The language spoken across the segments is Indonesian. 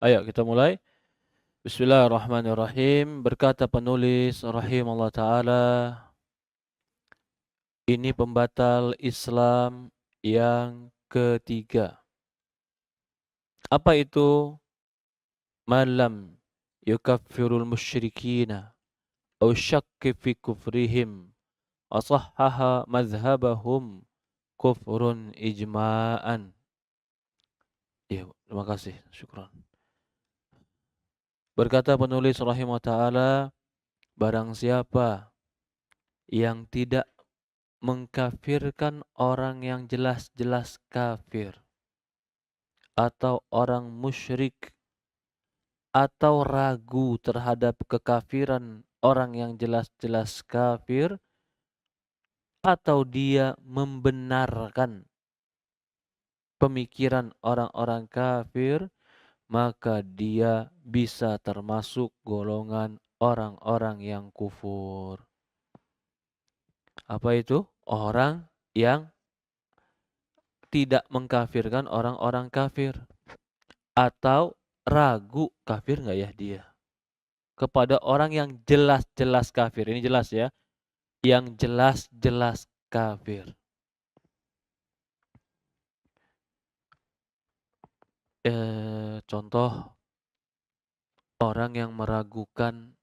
Ayo kita mulai. Bismillahirrahmanirrahim. Berkata penulis rahimahullah taala, ini pembatal Islam yang ketiga. Apa itu? Malam yukaffirul musyrikina au syakki fi kufrihim asahhaha madhhabahum kufrun ijma'an. Ya, terima kasih. Syukran. Berkata penulis rahimahullah taala, barang siapa yang tidak mengkafirkan orang yang jelas-jelas kafir atau orang musyrik atau ragu terhadap kekafiran orang yang jelas-jelas kafir atau dia membenarkan pemikiran orang-orang kafir, maka dia bisa termasuk golongan orang-orang yang kufur. Apa itu? Orang yang tidak mengkafirkan orang-orang kafir atau ragu kafir nggak ya dia kepada orang yang jelas-jelas kafir. Ini jelas ya, yang jelas-jelas kafir. Contoh orang yang meragukan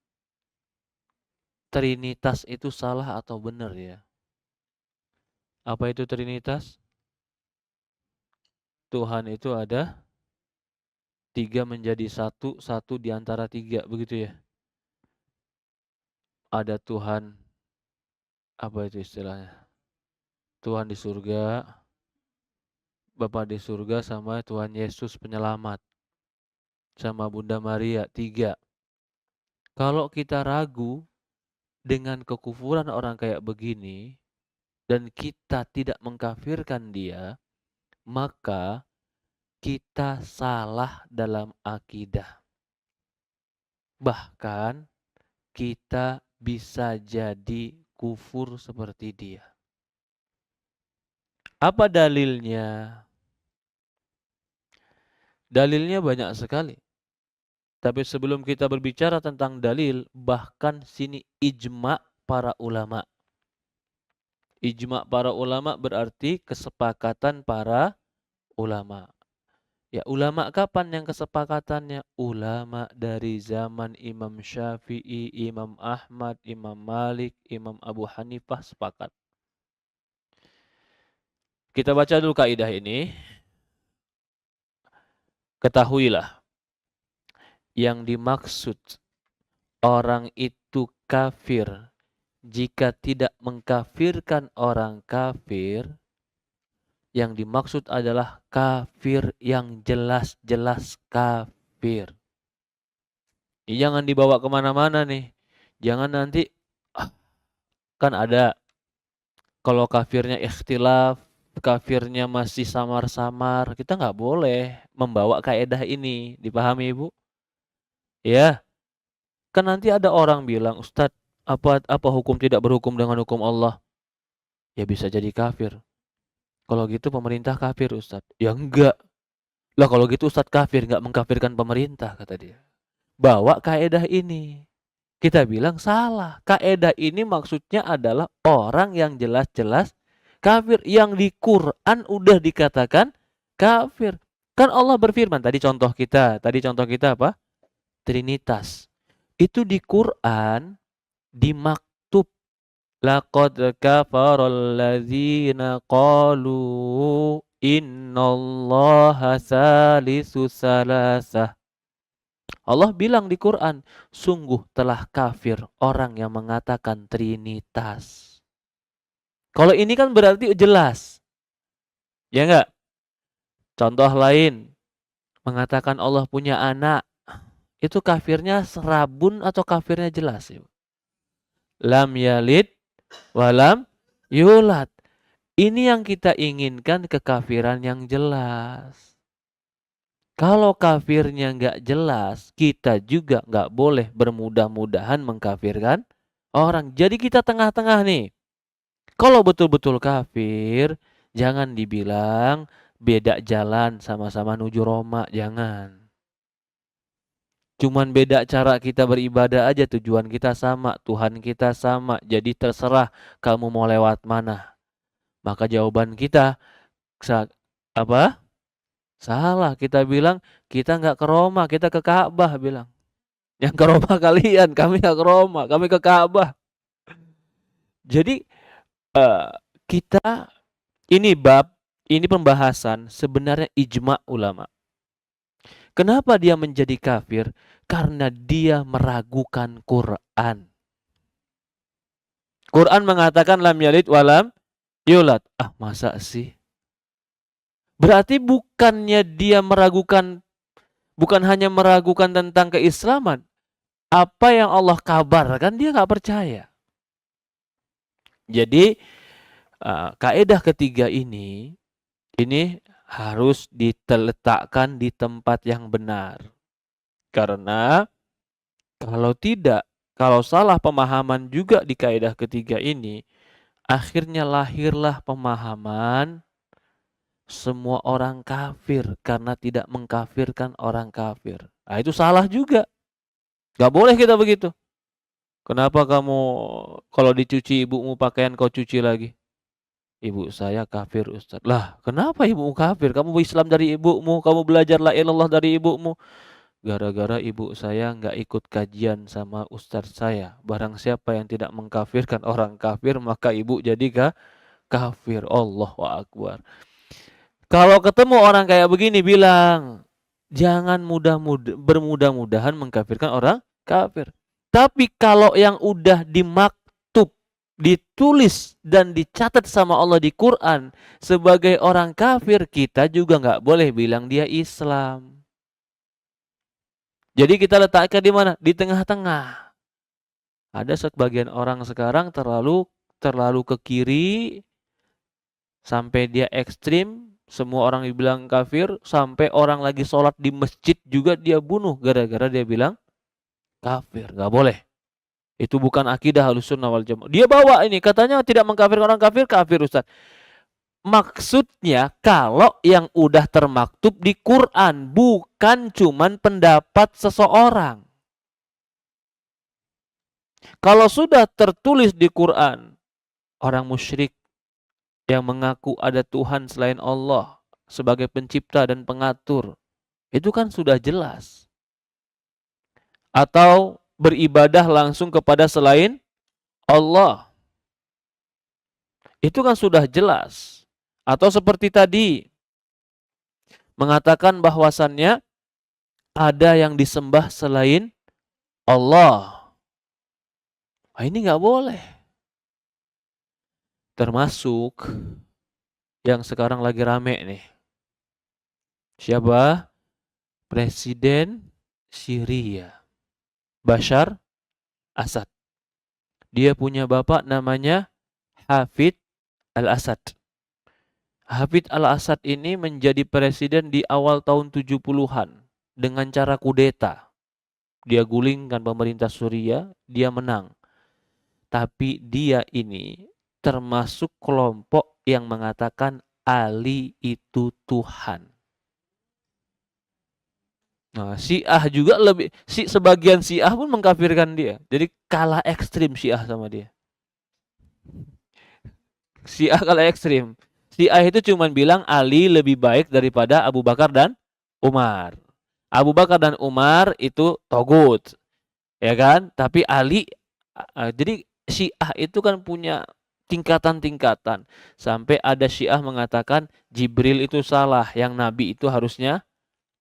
Trinitas itu salah atau benar ya? Apa itu Trinitas? Tuhan itu ada tiga menjadi satu, satu di antara tiga, begitu ya? Ada Tuhan, apa itu istilahnya? Tuhan di surga, Bapa di surga sama Tuhan Yesus penyelamat. Sama Bunda Maria, tiga. Kalau kita ragu dengan kekufuran orang kayak begini, dan kita tidak mengkafirkan dia, maka kita salah dalam akidah. Bahkan kita bisa jadi kufur seperti dia. Apa dalilnya? Dalilnya banyak sekali. Tapi sebelum kita berbicara tentang dalil, bahkan sini ijma para ulama. Ijma para ulama berarti kesepakatan para ulama. Ya, ulama kapan yang kesepakatannya? Ulama dari zaman Imam Syafi'i, Imam Ahmad, Imam Malik, Imam Abu Hanifah sepakat. Kita baca dulu kaidah ini. Ketahuilah, yang dimaksud orang itu kafir jika tidak mengkafirkan orang kafir, yang dimaksud adalah kafir yang jelas-jelas kafir. Jangan dibawa kemana-mana nih. Jangan nanti kan ada kalau kafirnya ikhtilaf, kafirnya masih samar-samar, kita nggak boleh membawa kaedah ini. Dipahami Ibu? Ya, kan nanti ada orang bilang, Ustadz, apa hukum tidak berhukum dengan hukum Allah? Ya bisa jadi kafir. Kalau gitu pemerintah kafir Ustadz. Ya enggak. Lah kalau gitu Ustadz kafir, nggak mengkafirkan pemerintah, kata dia. Bawa kaedah ini. Kita bilang salah. Kaedah ini maksudnya adalah orang yang jelas-jelas kafir. Yang di Quran udah dikatakan kafir. Kan Allah berfirman, tadi contoh kita apa? Trinitas. Itu di Quran dimaktub. Laqad kafaral ladzina qalu innallaha salisu salasah. Allah bilang di Quran, sungguh telah kafir orang yang mengatakan Trinitas. Kalau ini kan berarti jelas. Ya enggak? Contoh lain, mengatakan Allah punya anak. Itu kafirnya serabun atau kafirnya jelas? Lam yalid walam yulad. Ini yang kita inginkan, kekafiran yang jelas. Kalau kafirnya nggak jelas, kita juga nggak boleh bermudah-mudahan mengkafirkan orang. Jadi kita tengah-tengah nih. Kalau betul-betul kafir, jangan dibilang beda jalan sama-sama nuju Roma. Jangan. Cuman beda cara kita beribadah aja, tujuan kita sama, Tuhan kita sama. Jadi terserah kamu mau lewat mana. Maka jawaban kita apa? Salah. Kita bilang kita nggak ke Roma, kita ke Ka'bah bilang. Yang ke Roma kalian, kami nggak ke Roma, kami ke Ka'bah. Jadi eh, kita ini pembahasan sebenarnya ijma ulama. Kenapa dia menjadi kafir? Karena dia meragukan Quran. Quran mengatakan lam yalid walam yulad. Ah, masa sih? Berarti bukannya dia meragukan, bukan hanya meragukan tentang keislaman. Apa yang Allah kabarkan dia nggak percaya. Jadi kaidah ketiga ini harus diletakkan di tempat yang benar. Karena kalau tidak, kalau salah pemahaman juga di kaidah ketiga ini, akhirnya lahirlah pemahaman semua orang kafir karena tidak mengkafirkan orang kafir. Nah, itu salah juga. Gak boleh kita begitu. Kenapa kamu kalau dicuci ibumu pakaian kau cuci lagi? Ibu saya kafir, Ustaz. Lah, kenapa ibumu kafir? Kamu Islam dari ibumu, kamu belajar la ilallah dari ibumu. Gara-gara ibu saya nggak ikut kajian sama ustaz saya. Barang siapa yang tidak mengkafirkan orang kafir, maka ibu jadi kafir. Allahu Akbar. Kalau ketemu orang kayak begini bilang, jangan bermudah-mudahan mengkafirkan orang kafir. Tapi kalau yang udah dimaktub, ditulis dan dicatat sama Allah di Quran sebagai orang kafir, kita juga nggak boleh bilang dia Islam. Jadi kita letakkan di mana? Di tengah-tengah. Ada sebagian orang sekarang terlalu ke kiri sampai dia ekstrim, semua orang dibilang kafir, sampai orang lagi sholat di masjid juga dia bunuh gara-gara dia bilang kafir. Gak boleh. Itu bukan akidah Ahlussunnah wal Jamaah. Dia bawa ini katanya tidak mengkafirkan orang kafir, kafir Ustaz. Maksudnya kalau yang udah termaktub di Quran, bukan cuman pendapat seseorang. Kalau sudah tertulis di Quran, orang musyrik yang mengaku ada Tuhan selain Allah sebagai pencipta dan pengatur, itu kan sudah jelas. Atau beribadah langsung kepada selain Allah, itu kan sudah jelas. Atau seperti tadi, mengatakan bahwasannya ada yang disembah selain Allah. Nah, ini nggak boleh. Termasuk yang sekarang lagi rame nih. Siapa? Presiden Syria, Bashar Assad. Dia punya bapak namanya Hafid al-Assad. Hafid al-Assad ini menjadi presiden di awal tahun 70-an dengan cara kudeta. Dia gulingkan pemerintah Suriah, dia menang. Tapi dia ini termasuk kelompok yang mengatakan Ali itu Tuhan. Nah, Syiah juga sebagian Syiah pun mengkafirkan dia. Jadi kalah ekstrim Syiah sama dia. Syiah kalah ekstrim. Syiah itu cuma bilang Ali lebih baik daripada Abu Bakar dan Umar. Abu Bakar dan Umar itu togut. Ya kan? Tapi Ali jadi Syiah itu kan punya tingkatan-tingkatan. Sampai ada Syiah mengatakan Jibril itu salah, yang Nabi itu harusnya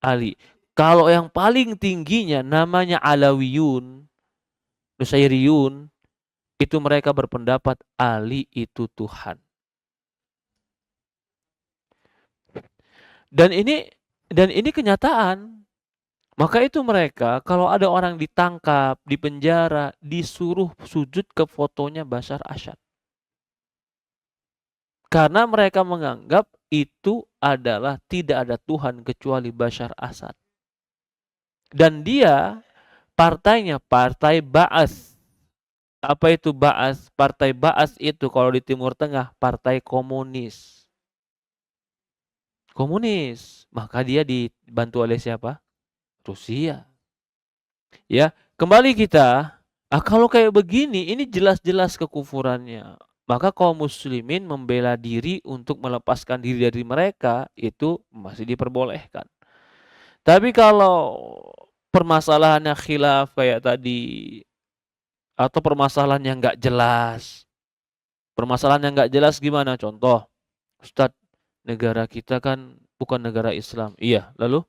Ali. Kalau yang paling tingginya namanya Alawiyun, Nusairiyun, itu mereka berpendapat Ali itu Tuhan. Dan ini kenyataan. Maka itu mereka kalau ada orang ditangkap, dipenjara, disuruh sujud ke fotonya Bashar Assad. Karena mereka menganggap itu adalah tidak ada Tuhan kecuali Bashar Assad. Dan dia partainya Partai Ba'as. Apa itu Ba'as? Partai Ba'as itu kalau di Timur Tengah partai komunis. Komunis. Maka dia dibantu oleh siapa? Rusia. Ya, kembali kita, kalau kayak begini ini jelas-jelas kekufurannya. Maka kaum muslimin membela diri untuk melepaskan diri dari mereka itu masih diperbolehkan. Tapi kalau permasalahannya khilaf kayak tadi atau permasalahan yang nggak jelas. Permasalahan yang nggak jelas gimana? Contoh, Ustadz, negara kita kan bukan negara Islam. Iya, lalu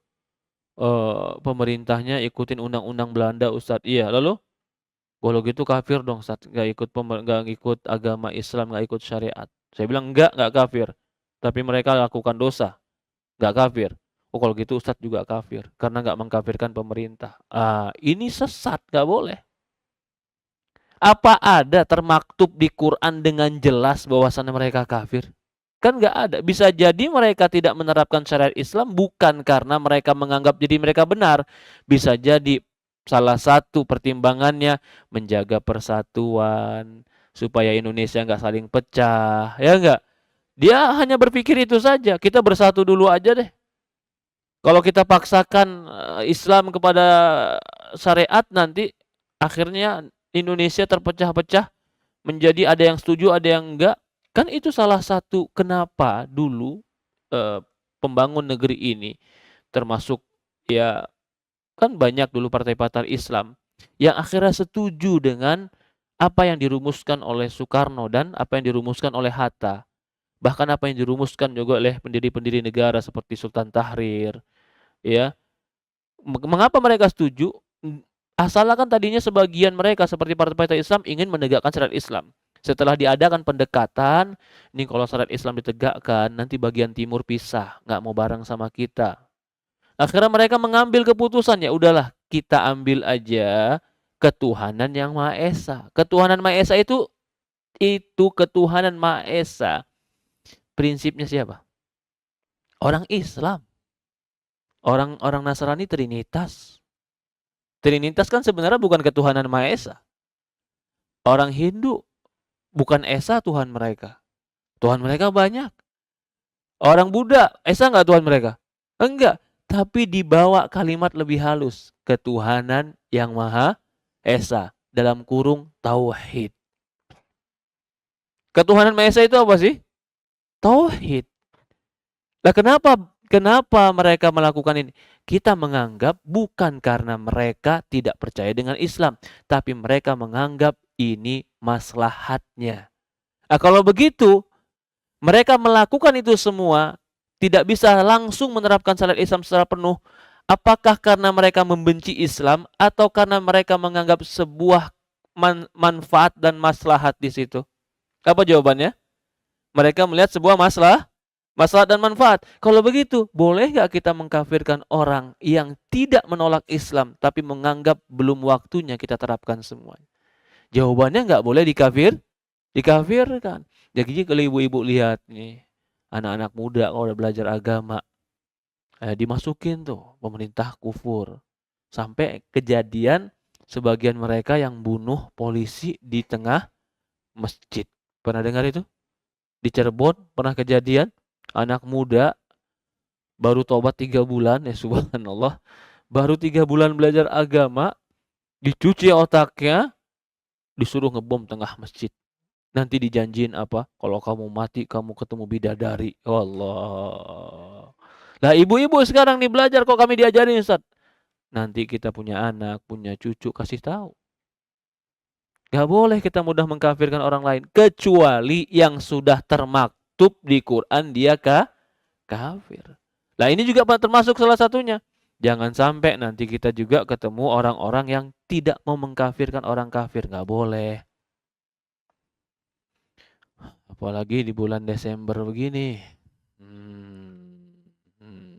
pemerintahnya ikutin undang-undang Belanda, Ustadz. Iya, lalu kalau gitu kafir dong, Ustadz. Nggak ikut agama Islam, nggak ikut syariat. Saya bilang nggak kafir. Tapi mereka lakukan dosa, nggak kafir. Oh kalau gitu Ustadz juga kafir karena nggak mengkafirkan pemerintah. Ini sesat, nggak boleh. Apa ada termaktub di Quran dengan jelas bahwasannya mereka kafir? Kan nggak ada. Bisa jadi mereka tidak menerapkan syariat Islam bukan karena mereka menganggap jadi mereka benar. Bisa jadi salah satu pertimbangannya menjaga persatuan supaya Indonesia nggak saling pecah, ya nggak? Dia hanya berpikir itu saja. Kita bersatu dulu aja deh. Kalau kita paksakan Islam kepada syariat nanti akhirnya Indonesia terpecah-pecah menjadi ada yang setuju, ada yang enggak. Kan itu salah satu kenapa dulu eh, pembangun negeri ini termasuk ya kan banyak dulu partai-partai Islam yang akhirnya setuju dengan apa yang dirumuskan oleh Soekarno dan apa yang dirumuskan oleh Hatta. Bahkan apa yang dirumuskan juga oleh pendiri-pendiri negara seperti Sultan Tahrir, ya. Mengapa mereka setuju? Asalkan tadinya sebagian mereka seperti partai-partai Islam ingin menegakkan syariat Islam. Setelah diadakan pendekatan, ini kalau syariat Islam ditegakkan, nanti bagian timur pisah, nggak mau bareng sama kita. Akhirnya mereka mengambil keputusan, ya udahlah, kita ambil aja ketuhanan yang Maha Esa. Ketuhanan Maha Esa itu ketuhanan Maha Esa. Prinsipnya siapa? Orang Islam. Orang Nasrani Trinitas. Trinitas kan sebenarnya bukan ketuhanan Maha Esa. Orang Hindu bukan Esa Tuhan mereka. Tuhan mereka banyak. Orang Buddha, Esa nggak Tuhan mereka? Enggak. Tapi dibawa kalimat lebih halus. Ketuhanan yang Maha Esa. Dalam kurung Tauhid. Ketuhanan Maha Esa itu apa sih? Tauhid. Nah kenapa mereka melakukan ini? Kita menganggap bukan karena mereka tidak percaya dengan Islam. Tapi mereka menganggap ini maslahatnya. Nah kalau begitu, mereka melakukan itu semua, tidak bisa langsung menerapkan syariat Islam secara penuh. Apakah karena mereka membenci Islam atau karena mereka menganggap sebuah manfaat dan maslahat di situ? Apa jawabannya? Mereka melihat sebuah maslahat dan manfaat. Kalau begitu, boleh nggak kita mengkafirkan orang yang tidak menolak Islam tapi menganggap belum waktunya kita terapkan semuanya? Jawabannya nggak boleh dikafirkan. Jadi kalau ibu-ibu lihat nih, anak-anak muda kalau udah belajar agama, dimasukin tuh pemerintah kufur. Sampai kejadian sebagian mereka yang bunuh polisi di tengah masjid. Pernah dengar itu? Di Cirebon pernah kejadian anak muda baru tobat 3 bulan, ya subhanallah. Baru 3 bulan belajar agama, dicuci otaknya, disuruh ngebom tengah masjid. Nanti dijanjiin apa? Kalau kamu mati, kamu ketemu bidadari. Allah. Lah ibu-ibu sekarang nih belajar kok kami diajarin Ustaz. Nanti kita punya anak, punya cucu, kasih tahu. Gak boleh kita mudah mengkafirkan orang lain. Kecuali yang sudah termaktub di Quran dia kafir. Nah ini juga termasuk salah satunya. Jangan sampai nanti kita juga ketemu orang-orang yang tidak mau mengkafirkan orang kafir. Gak boleh. Apalagi di bulan Desember begini. Hmm. Hmm.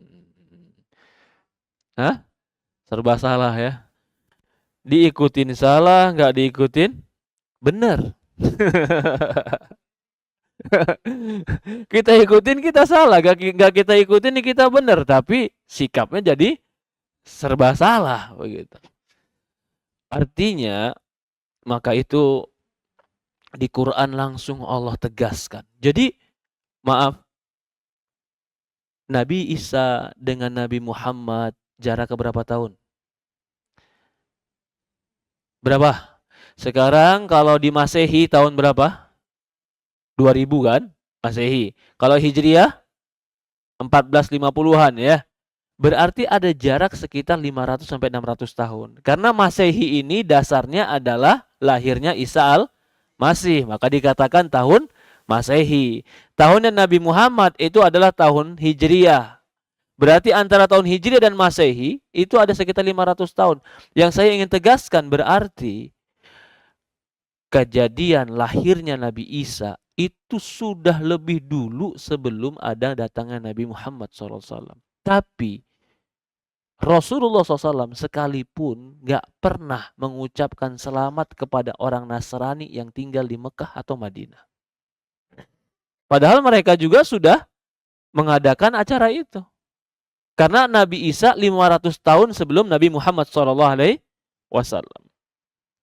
Hah? Serba salah ya. Diikutin salah, nggak diikutin benar. Kita ikutin kita salah, nggak kita ikutin kita benar, tapi sikapnya jadi serba salah begitu. Artinya maka itu di Quran langsung Allah tegaskan. Jadi maaf, Nabi Isa dengan Nabi Muhammad jarak berapa tahun? Berapa? Sekarang kalau di Masehi tahun berapa? 2000 kan? Masehi. Kalau Hijriah 1450-an ya. Berarti ada jarak sekitar 500 sampai 600 tahun. Karena Masehi ini dasarnya adalah lahirnya Isa al-Masih. Maka dikatakan tahun Masehi. Tahunnya Nabi Muhammad itu adalah tahun Hijriah. Berarti antara tahun Hijriah dan Masehi itu ada sekitar 500 tahun. Yang saya ingin tegaskan berarti kejadian lahirnya Nabi Isa itu sudah lebih dulu sebelum ada datangnya Nabi Muhammad SAW. Tapi Rasulullah SAW sekalipun gak pernah mengucapkan selamat kepada orang Nasrani yang tinggal di Mekah atau Madinah. Padahal mereka juga sudah mengadakan acara itu. Karena Nabi Isa 500 tahun sebelum Nabi Muhammad SAW.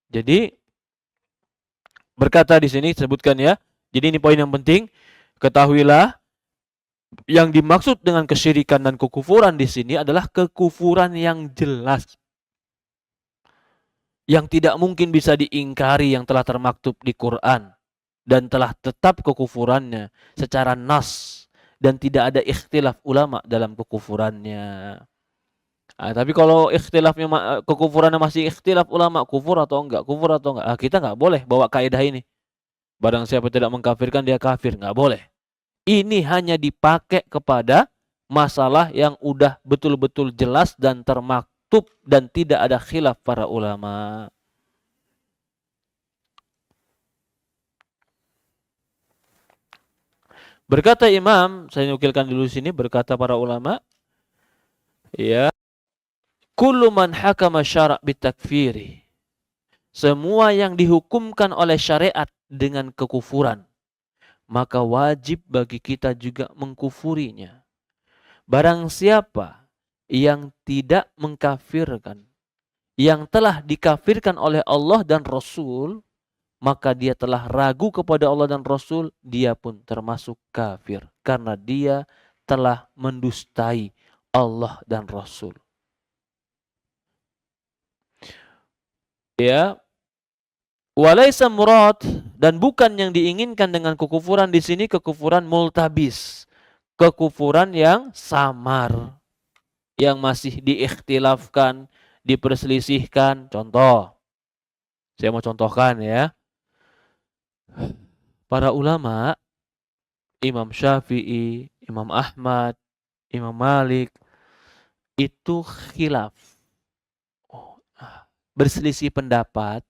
Jadi berkata di sini sebutkan ya. Jadi ini poin yang penting. Ketahuilah yang dimaksud dengan kesyirikan dan kekufuran di sini adalah kekufuran yang jelas. Yang tidak mungkin bisa diingkari yang telah termaktub di Quran. Dan telah tetap kekufurannya secara nas. Dan tidak ada ikhtilaf ulama dalam kekufurannya. Tapi kalau ikhtilafnya kekufurannya masih ikhtilaf ulama, kufur atau enggak, kita nggak boleh bawa kaidah ini. Barang siapa tidak mengkafirkan dia kafir, nggak boleh. Ini hanya dipakai kepada masalah yang udah betul-betul jelas dan termaktub dan tidak ada khilaf para ulama. Berkata Imam, saya nukilkan dulu sini, berkata para ulama, ya, kullu man hakama syara' bitakfiri. Semua yang dihukumkan oleh syariat dengan kekufuran, maka wajib bagi kita juga mengkufurinya. Barang siapa yang tidak mengkafirkan, yang telah dikafirkan oleh Allah dan Rasul, maka dia telah ragu kepada Allah dan Rasul, dia pun termasuk kafir. Karena dia telah mendustai Allah dan Rasul. Ya, walaysa murad, dan bukan yang diinginkan dengan kekufuran di sini kekufuran multabis, kekufuran yang samar, yang masih diikhtilafkan, diperselisihkan. Contoh, saya mau contohkan ya. Para ulama, Imam Syafi'i, Imam Ahmad, Imam Malik, itu khilaf, berselisih pendapat,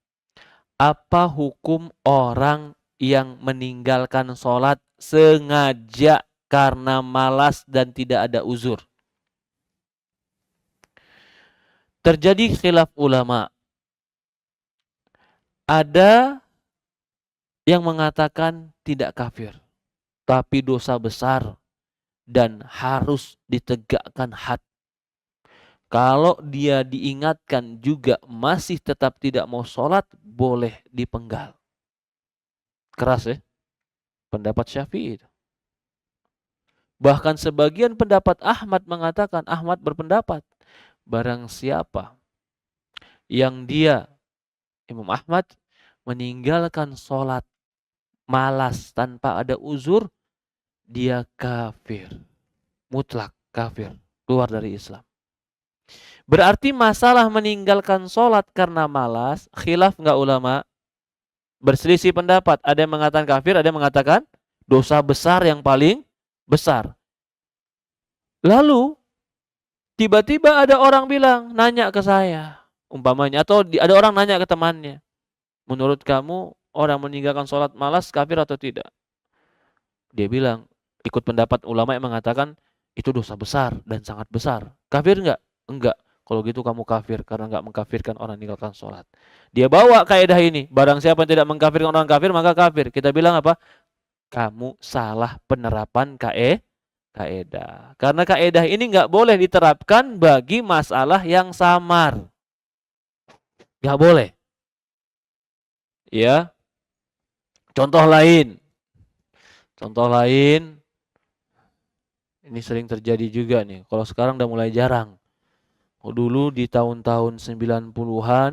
apa hukum orang yang meninggalkan sholat sengaja karena malas dan tidak ada uzur. Terjadi khilaf ulama. Ada yang mengatakan tidak kafir, tapi dosa besar dan harus ditegakkan had. Kalau dia diingatkan juga masih tetap tidak mau sholat, boleh dipenggal. Keras ya, pendapat Syafi'i itu. Bahkan sebagian pendapat Ahmad mengatakan, Ahmad berpendapat, barang siapa yang dia, Imam Ahmad, meninggalkan sholat malas tanpa ada uzur, dia kafir. Mutlak kafir, keluar dari Islam. Berarti masalah meninggalkan sholat karena malas, khilaf enggak ulama? Berselisih pendapat. Ada yang mengatakan kafir, ada yang mengatakan dosa besar yang paling besar. Lalu tiba-tiba ada orang bilang, nanya ke saya, umpamanya, atau ada orang nanya ke temannya, menurut kamu orang meninggalkan sholat malas kafir atau tidak? Dia bilang, ikut pendapat ulama yang mengatakan itu dosa besar dan sangat besar. Kafir enggak? Enggak. Kalau gitu kamu kafir karena enggak mengkafirkan orang meninggalkan sholat. Dia bawa kaidah ini, barang siapa yang tidak mengkafirkan orang kafir maka kafir. Kita bilang apa? Kamu salah penerapan kaidah. Karena kaidah ini enggak boleh diterapkan bagi masalah yang samar. Enggak boleh. Ya. Contoh lain. Ini sering terjadi juga nih. Kalau sekarang udah mulai jarang. Dulu di tahun-tahun 90-an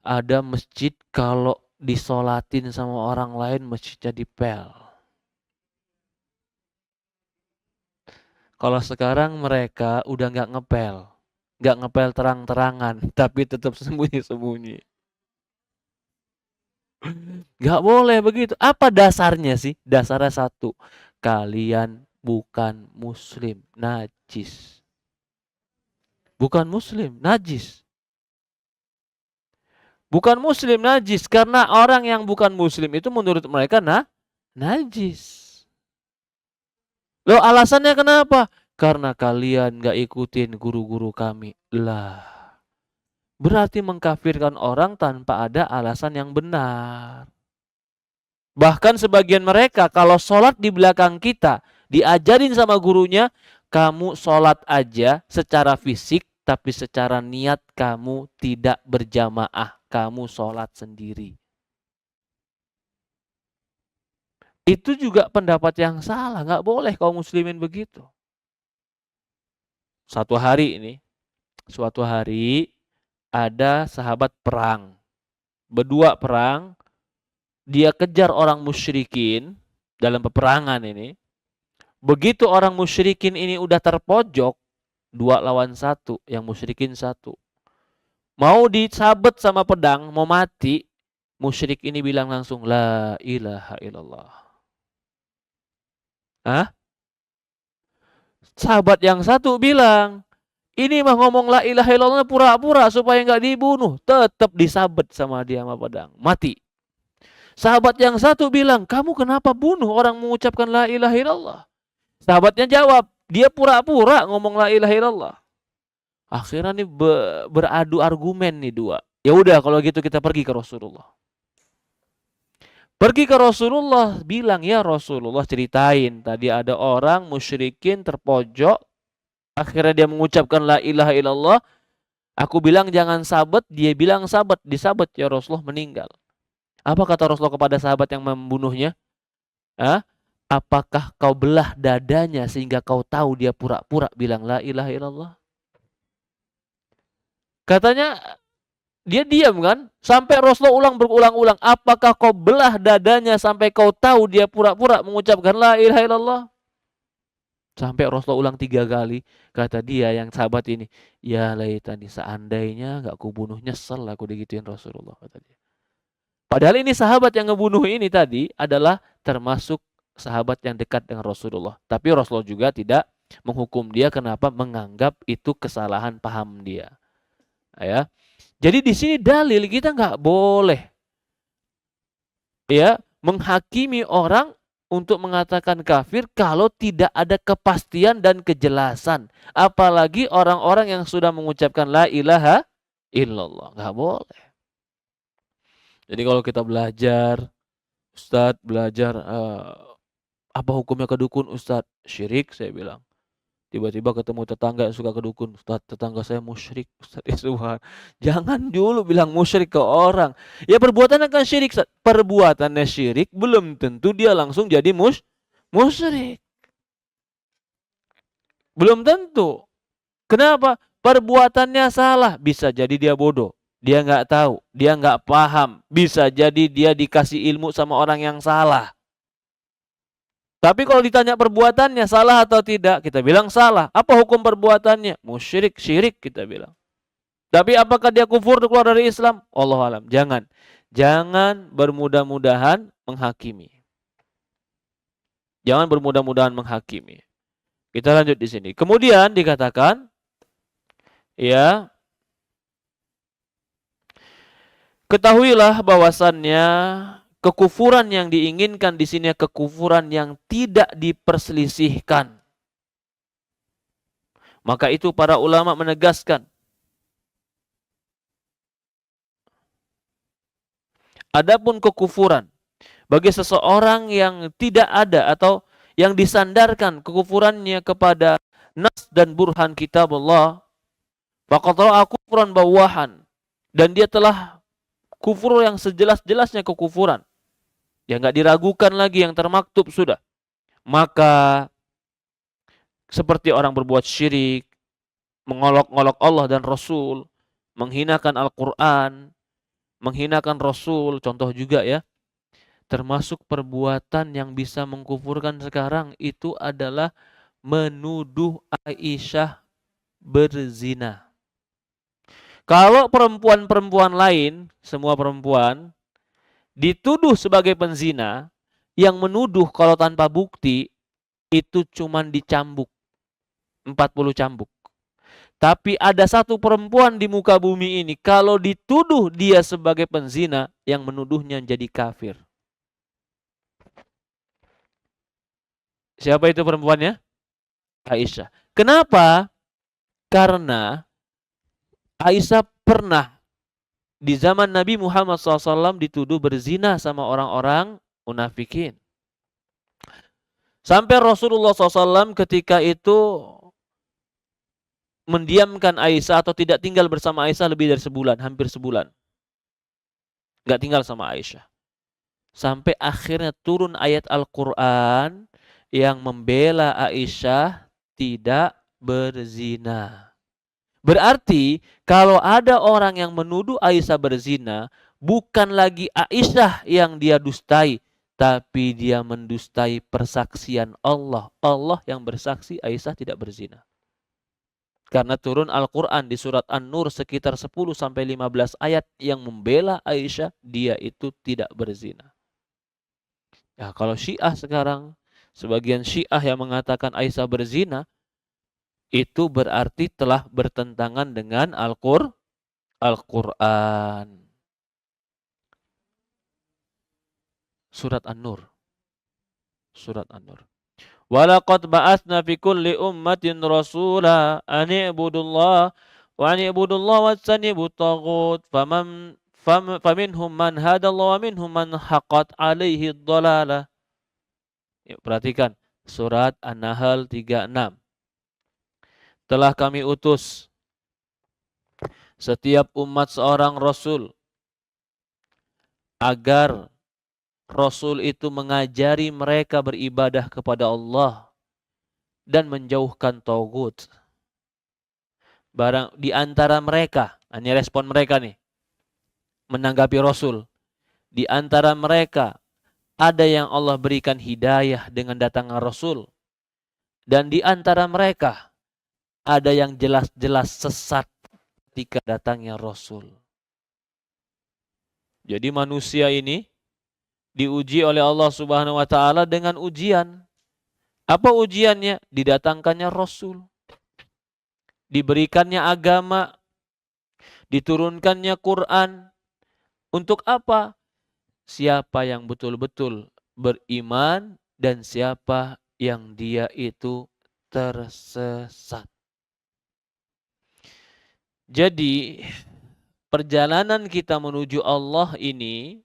Ada masjid kalau disolatin sama orang lain masjidnya dipel. Kalau sekarang mereka udah nggak ngepel terang-terangan, tapi tetap sembunyi-sembunyi. Nggak boleh begitu. Apa dasarnya sih? Dasarnya satu, kalian bukan muslim, najis. Bukan muslim, najis. Bukan muslim, najis. Karena orang yang bukan muslim itu menurut mereka najis. Loh alasannya kenapa? Karena kalian gak ikutin guru-guru kami. Lah, berarti mengkafirkan orang tanpa ada alasan yang benar. Bahkan sebagian mereka kalau sholat di belakang kita, diajarin sama gurunya, kamu sholat aja secara fisik, tapi secara niat kamu tidak berjamaah. Kamu sholat sendiri. Itu juga pendapat yang salah. Gak boleh kaum muslimin begitu. Suatu hari ada sahabat perang. Berdua perang, dia kejar orang musyrikin dalam peperangan ini. Begitu orang musyrikin ini udah terpojok, 2 lawan 1, yang musyrikin 1. Mau disabet sama pedang, mau mati, musyrik ini bilang langsung, la ilaha illallah. Hah? Sahabat yang satu bilang, ini mah ngomong la ilaha illallah pura-pura supaya nggak dibunuh. Tetap disabet sama dia sama pedang. Mati. Sahabat yang satu bilang, kamu kenapa bunuh orang mengucapkan la ilaha illallah? Sahabatnya jawab, dia pura-pura ngomong la ilaha illallah. Akhirnya nih beradu argumen nih dua. Ya udah kalau gitu kita pergi ke Rasulullah. Pergi ke Rasulullah, bilang ya Rasulullah ceritain. Tadi ada orang musyrikin terpojok. Akhirnya dia mengucapkan la ilaha illallah. Aku bilang jangan sabet, dia bilang sabet. Disabet ya Rasulullah meninggal. Apa kata Rasulullah kepada sahabat yang membunuhnya? Hah? Apakah kau belah dadanya sehingga kau tahu dia pura-pura bilang la ilaha illallah? Katanya dia diam kan? Sampai Rasulullah berulang-ulang. Apakah kau belah dadanya sampai kau tahu dia pura-pura mengucapkan la ilaha illallah? Sampai Rasulullah ulang 3 kali. Kata dia yang sahabat ini, ya laitani seandainya gak kubunuh, nyesel aku digituin Rasulullah, kata dia. Padahal ini sahabat yang ngebunuh ini tadi adalah termasuk sahabat yang dekat dengan Rasulullah. Tapi Rasulullah juga tidak menghukum dia, kenapa? Menganggap itu kesalahan paham dia. Ya. Jadi di sini dalil kita nggak boleh ya menghakimi orang untuk mengatakan kafir kalau tidak ada kepastian dan kejelasan. Apalagi orang-orang yang sudah mengucapkan la ilaha illallah. Nggak boleh. Jadi kalau kita belajar, Ustadz belajar apa hukumnya ke dukun, Ustadz? Syirik, saya bilang. Tiba-tiba ketemu tetangga yang suka ke dukun, Ustadz tetangga saya musyrik, Ustadz Subhan. Jangan dulu bilang musyrik ke orang. Ya perbuatannya kan syirik, Ustadz. Perbuatannya syirik belum tentu dia langsung jadi musyrik. Belum tentu. Kenapa? Perbuatannya salah, bisa jadi dia bodoh. Dia nggak tahu, dia nggak paham. Bisa jadi dia dikasih ilmu sama orang yang salah. Tapi kalau ditanya perbuatannya salah atau tidak, kita bilang salah. Apa hukum perbuatannya? Musyrik, syirik kita bilang. Tapi apakah dia kufur keluar dari Islam? Allahu alam. Jangan. Jangan bermudah-mudahan menghakimi. Jangan bermudah-mudahan menghakimi. Kita lanjut di sini. Kemudian dikatakan, ya, ketahuilah bahwasannya kekufuran yang diinginkan di sini kekufuran yang tidak diperselisihkan. Maka itu para ulama menegaskan, adapun kekufuran bagi seseorang yang tidak ada atau yang disandarkan kekufurannya kepada nas dan burhan kitab Allah, faqad ra'a kufran bawahan, dan dia telah kufur yang sejelas-jelasnya kekufuran. Ya nggak diragukan lagi, yang termaktub sudah. Maka seperti orang berbuat syirik, mengolok-olok Allah dan Rasul, menghinakan Al-Quran, menghinakan Rasul, contoh juga ya. Termasuk perbuatan yang bisa mengkufurkan sekarang itu adalah menuduh Aisyah berzina. Kalau perempuan-perempuan lain, semua perempuan dituduh sebagai penzina, yang menuduh kalau tanpa bukti itu cuman dicambuk 40 cambuk. Tapi ada satu perempuan di muka bumi ini, kalau dituduh dia sebagai penzina, yang menuduhnya jadi kafir. Siapa itu perempuannya? Aisyah. Kenapa? Karena Aisyah pernah di zaman Nabi Muhammad SAW dituduh berzina sama orang-orang munafikin. Sampai Rasulullah SAW ketika itu mendiamkan Aisyah atau tidak tinggal bersama Aisyah lebih dari sebulan, hampir sebulan. Gak tinggal sama Aisyah. Sampai akhirnya turun ayat Al-Quran yang membela Aisyah tidak berzina. Berarti kalau ada orang yang menuduh Aisyah berzina, bukan lagi Aisyah yang dia dustai, tapi dia mendustai persaksian Allah. Allah yang bersaksi Aisyah tidak berzina. Karena turun Al-Quran di surat An-Nur sekitar 10-15 ayat yang membela Aisyah, dia itu tidak berzina. Ya, kalau Syiah sekarang, sebagian Syiah yang mengatakan Aisyah berzina, itu berarti telah bertentangan dengan Al-Quran. Surat An-Nur. Surat An-Nur. Walaqad ba'atsna fi kulli ummatin rasula an i'budullah wa an i'budullah wajtanibut taghut faminhum man hadallahu wa minhum man haqqat alaihi dhalalah. Perhatikan surat An-Nahl 36. Telah kami utus setiap umat seorang rasul agar rasul itu mengajari mereka beribadah kepada Allah dan menjauhkan tagut. Barang di antara mereka, ini respon mereka nih menanggapi rasul. Di antara mereka ada yang Allah berikan hidayah dengan datangnya rasul, dan di antara mereka ada yang jelas-jelas sesat ketika datangnya Rasul. Jadi manusia ini diuji oleh Allah Subhanahu wa taala dengan ujian. Apa ujiannya? Didatangkannya Rasul. Diberikannya agama, diturunkannya Quran. Untuk apa? Siapa yang betul-betul beriman dan siapa yang dia itu tersesat. Jadi perjalanan kita menuju Allah ini,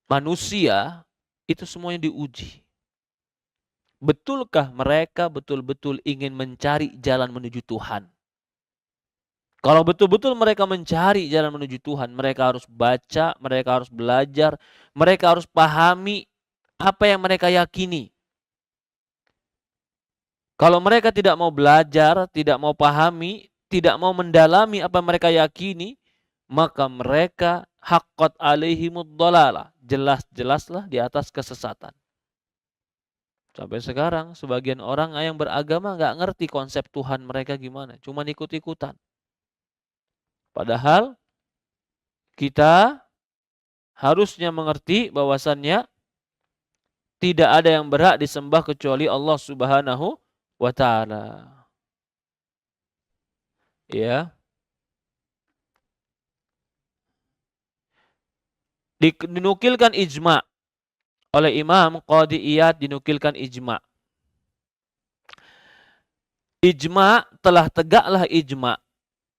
manusia itu semuanya diuji. Betulkah mereka betul-betul ingin mencari jalan menuju Tuhan? Kalau betul-betul mereka mencari jalan menuju Tuhan, mereka harus baca, mereka harus belajar, mereka harus pahami apa yang mereka yakini. Kalau mereka tidak mau belajar, tidak mau pahami, tidak mau mendalami apa yang mereka yakini, maka mereka haqqat alaihimud dhalalah, jelas-jelaslah di atas kesesatan. Sampai sekarang sebagian orang yang beragama nggak ngerti konsep Tuhan mereka gimana, cuma ikut-ikutan. Padahal kita harusnya mengerti bahwasannya tidak ada yang berhak disembah kecuali Allah Subhanahu wa taala. Ya. Dinukilkan ijma oleh Imam Qadhi Iyad, dinukilkan ijma. Ijma telah tegaklah ijma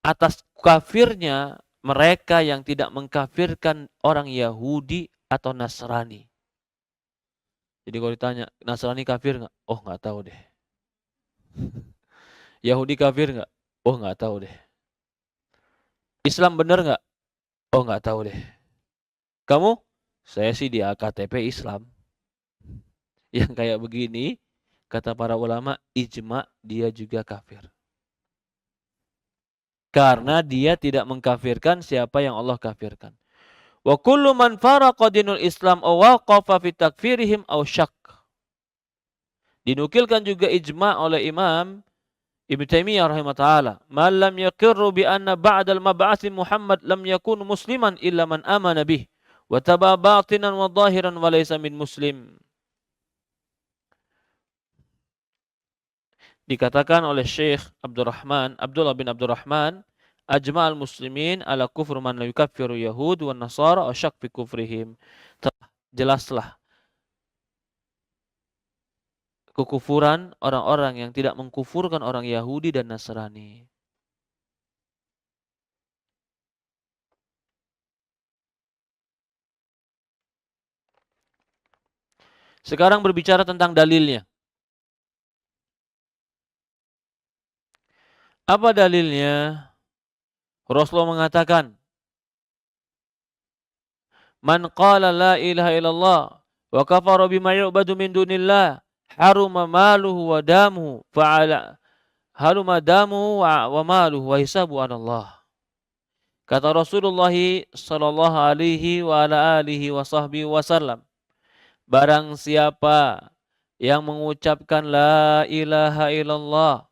atas kafirnya mereka yang tidak mengkafirkan orang Yahudi atau Nasrani. Jadi kalau ditanya, Nasrani kafir nggak? Oh nggak tahu deh. Yahudi kafir nggak? Oh nggak tahu deh. Islam bener nggak? Oh nggak tahu deh. Kamu? Saya sih di KTP Islam. Yang kayak begini, kata para ulama, ijma dia juga kafir. Karena dia tidak mengkafirkan siapa yang Allah kafirkan. Wa kullu man faraqa dinul Islam aw waqafa fi takfirihim aw syak. Dinukilkan juga ijma' oleh Imam Ibnu Taimiyah rahimahullah, "Man lam yaqirru bi anna ba'dal mab'ats Muhammad lam yakun musliman illa man amana bih wa taba batinan wa zahiran wa laysa min muslim." Dikatakan oleh Syekh Abdullah bin Abdurrahman, ajma'al muslimin ala kufur man la yukaffiru yahud wa nasara wa syak fi kufrihim. Jelaslah kekufuran orang-orang yang tidak mengkufurkan orang Yahudi dan Nasrani. Sekarang berbicara tentang dalilnya. Apa dalilnya? Rasulullah mengatakan, "Man qala la ilaha illallah wa kafara bima yu'badu min dunillah, haruma maluhu wa damuhu fa'ala haruma damuhu wa maluhu wa hisabu 'ala Allah." Kata Rasulullah sallallahu alaihi wa ala alihi wa sahbihi wasallam, barang siapa yang mengucapkan la ilaha illallah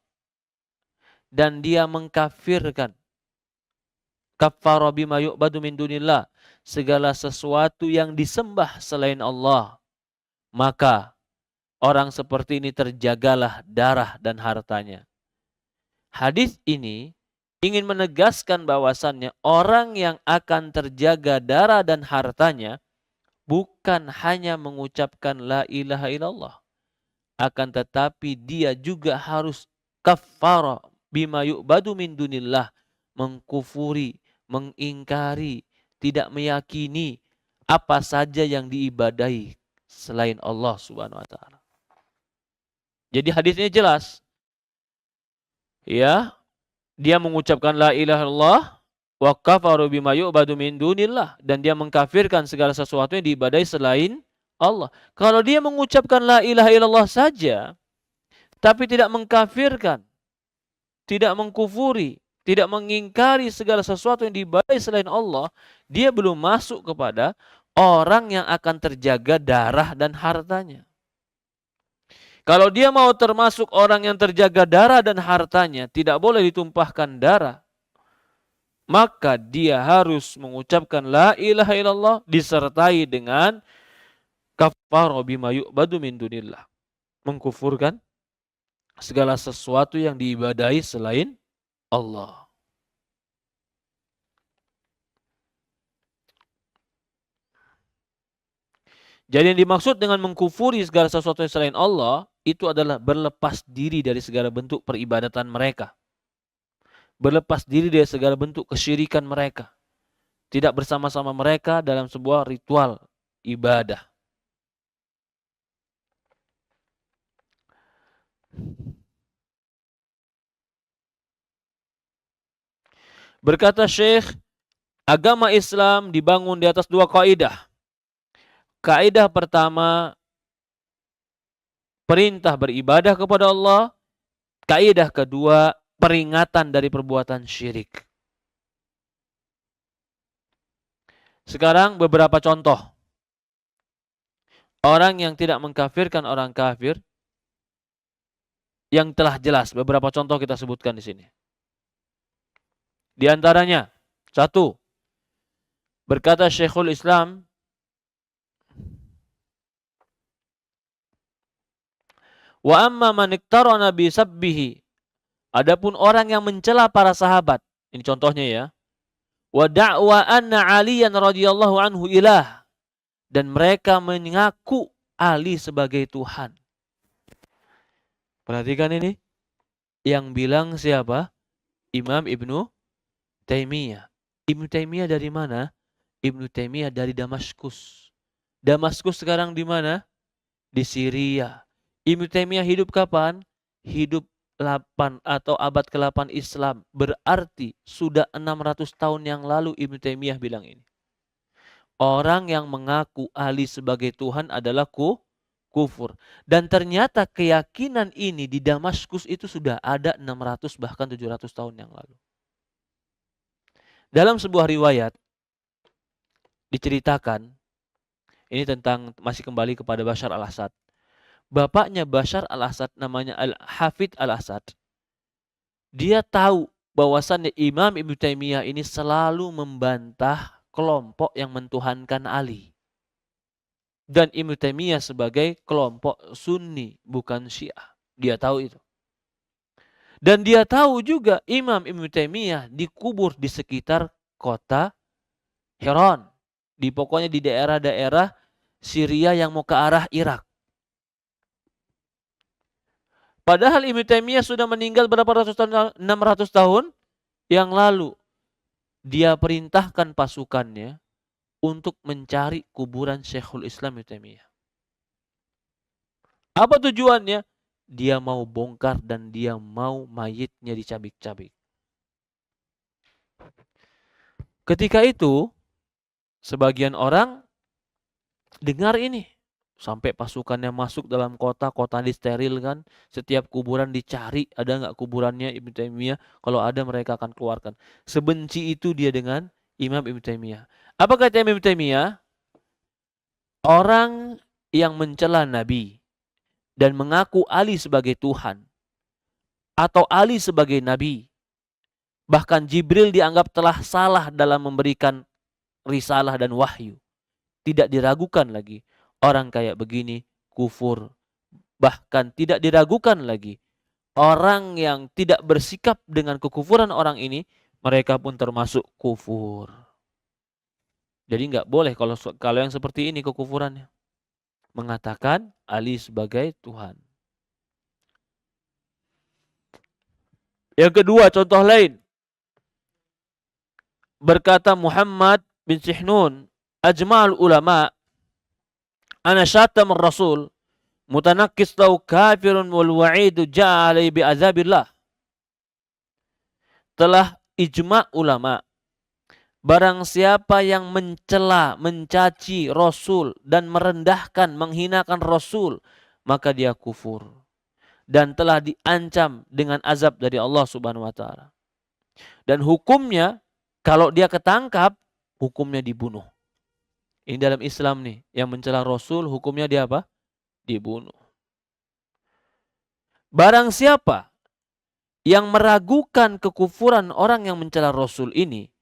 dan dia mengkafirkan, kafara bima yu'badu min dunillah, segala sesuatu yang disembah selain Allah, maka orang seperti ini terjagalah darah dan hartanya. Hadis ini ingin menegaskan bahwasannya orang yang akan terjaga darah dan hartanya bukan hanya mengucapkan la ilaha illallah, akan tetapi dia juga harus kafara bima yu'badu min dunillah, mengkufuri, mengingkari, tidak meyakini apa saja yang diibadahi selain Allah Subhanahu wa taala. Jadi hadisnya jelas. Ya, dia mengucapkan la ilaha illallah wa kafaru bima yu'badu min dunillah, dan dia mengkafirkan segala sesuatu yang diibadahi selain Allah. Kalau dia mengucapkan la ilaha illallah saja tapi tidak mengkafirkan, tidak mengkufuri, tidak mengingkari segala sesuatu yang diibadahi selain Allah, dia belum masuk kepada orang yang akan terjaga darah dan hartanya. Kalau dia mau termasuk orang yang terjaga darah dan hartanya, tidak boleh ditumpahkan darah, maka dia harus mengucapkan la ilaha illallah disertai dengan kafara bima yu'badu min dunillah, mengkufurkan segala sesuatu yang diibadahi selain Allah. Jadi yang dimaksud dengan mengkufuri segala sesuatu yang selain Allah, itu adalah berlepas diri dari segala bentuk peribadatan mereka. Berlepas diri dari segala bentuk kesyirikan mereka. Tidak bersama-sama mereka dalam sebuah ritual ibadah. Berkata Syekh, agama Islam dibangun di atas dua kaidah. Kaidah pertama, perintah beribadah kepada Allah. Kaidah kedua, peringatan dari perbuatan syirik. Sekarang beberapa contoh. Orang yang tidak mengkafirkan orang kafir, yang telah jelas, beberapa contoh kita sebutkan di sini. Di antaranya, satu, berkata Syekhul Islam, wa amma man iktarana bi sabbihi, adapun orang yang mencela para sahabat, ini contohnya ya, wa da'wa anna Aliyan radhiyallahu anhu ilah, dan mereka mengaku Ali sebagai Tuhan. Perhatikan ini, yang bilang siapa? Imam Ibnu Taimiyah. Ibnu Taimiyah dari mana? Ibnu Taimiyah dari Damaskus. Damaskus sekarang di mana? Di Syria. Ibnu Taimiyah hidup kapan? Hidup 8 atau abad ke-8 Islam. Berarti sudah 600 tahun yang lalu Ibnu Taimiyah bilang ini. Orang yang mengaku Ali sebagai Tuhan adalah kufur. Dan ternyata keyakinan ini di Damaskus itu sudah ada 600 bahkan 700 tahun yang lalu. Dalam sebuah riwayat, diceritakan, ini tentang masih kembali kepada Bashar al-Assad. Bapaknya Bashar al-Assad namanya Al-Hafidh al-Assad. Dia tahu bahwasannya Imam Ibnu Taimiyah ini selalu membantah kelompok yang mentuhankan Ali. Dan Ibnu Taimiyah sebagai kelompok Sunni, bukan Syiah. Dia tahu itu. Dan dia tahu juga Imam Ibnu Taimiyah dikubur di sekitar kota Heron. Pokoknya di daerah-daerah Syria yang mau ke arah Irak. Padahal Ibnu Taimiyah sudah meninggal berapa ratus tahun, 600 tahun yang lalu. Dia perintahkan pasukannya untuk mencari kuburan Syekhul Islam Ibnu Taimiyah. Apa tujuannya? Dia mau bongkar dan dia mau mayitnya dicabik-cabik. Ketika itu, sebagian orang dengar ini. Sampai pasukannya masuk dalam kota disterilkan. Setiap kuburan dicari, ada nggak kuburannya Ibnu Taimiyah? Kalau ada mereka akan keluarkan. Sebenci itu dia dengan Imam Ibnu Taimiyah. Apa kata Imam Ibnu Taimiyah? Orang yang mencela Nabi dan mengaku Ali sebagai Tuhan atau Ali sebagai Nabi, bahkan Jibril dianggap telah salah dalam memberikan risalah dan wahyu, tidak diragukan lagi. Orang kayak begini kufur. Bahkan tidak diragukan lagi. Orang yang tidak bersikap dengan kekufuran orang ini, mereka pun termasuk kufur. Jadi nggak boleh kalau yang seperti ini kekufurannya. Mengatakan Ali sebagai Tuhan. Yang kedua, contoh lain. Berkata Muhammad bin Sihnun, ajma'ul ulama ana syatam ar-rasul mutanakkis lau kafirun wal wa'idu ja'a alaihi bi azabillah. Telah ijma' ulama, barang siapa yang mencela, mencaci Rasul dan merendahkan, menghinakan Rasul, maka dia kufur dan telah diancam dengan azab dari Allah Subhanahu wa taala. Dan hukumnya kalau dia ketangkap, hukumnya dibunuh. Ini dalam Islam nih, yang mencela Rasul hukumnya dia apa? Dibunuh. Barang siapa yang meragukan kekufuran orang yang mencela Rasul ini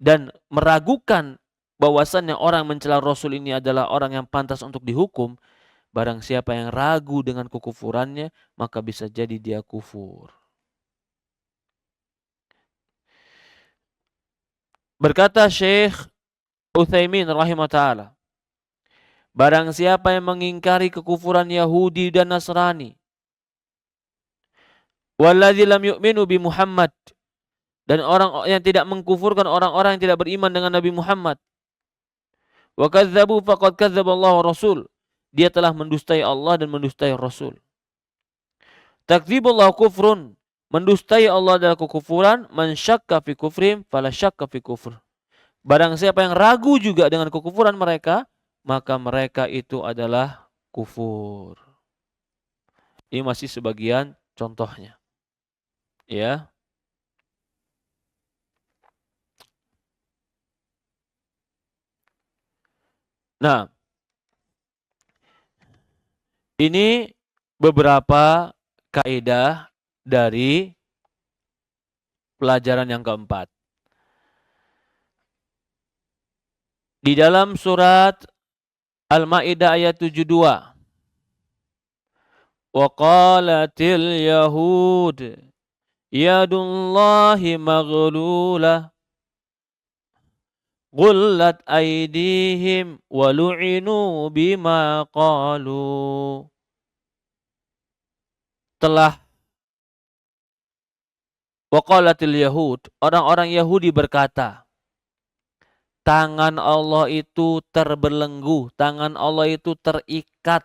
dan meragukan bahwasannya orang mencela Rasul ini adalah orang yang pantas untuk dihukum, barang siapa yang ragu dengan kekufurannya, maka bisa jadi dia kufur. Berkata Syekh Utsaimin rahimahullah ta'ala, barang siapa yang mengingkari kekufuran Yahudi dan Nasrani, walladzi lam yu'minu bi Muhammad, dan orang yang tidak mengkufurkan orang-orang yang tidak beriman dengan Nabi Muhammad, wa kadzdzabu faqad kadzdzaba Allah wa Rasul, dia telah mendustai Allah dan mendustai Rasul. Takdzibullah kufrun, mendustai Allah adalah kekufuran, man syakka fi kufrim fala syakka fi kufr. Barang siapa yang ragu juga dengan kekufuran mereka, maka mereka itu adalah kufur. Ini masih sebagian contohnya. Ya. Nah, ini beberapa kaidah dari pelajaran yang keempat. Di dalam surat Al-Maidah ayat 72. Wa qalatil yahud yadullahi maghlulah ghullat aydihim wa lu'inu bima qalu. Telah wa qalatil yahud, orang-orang Yahudi berkata, tangan Allah itu terbelenggu, tangan Allah itu terikat.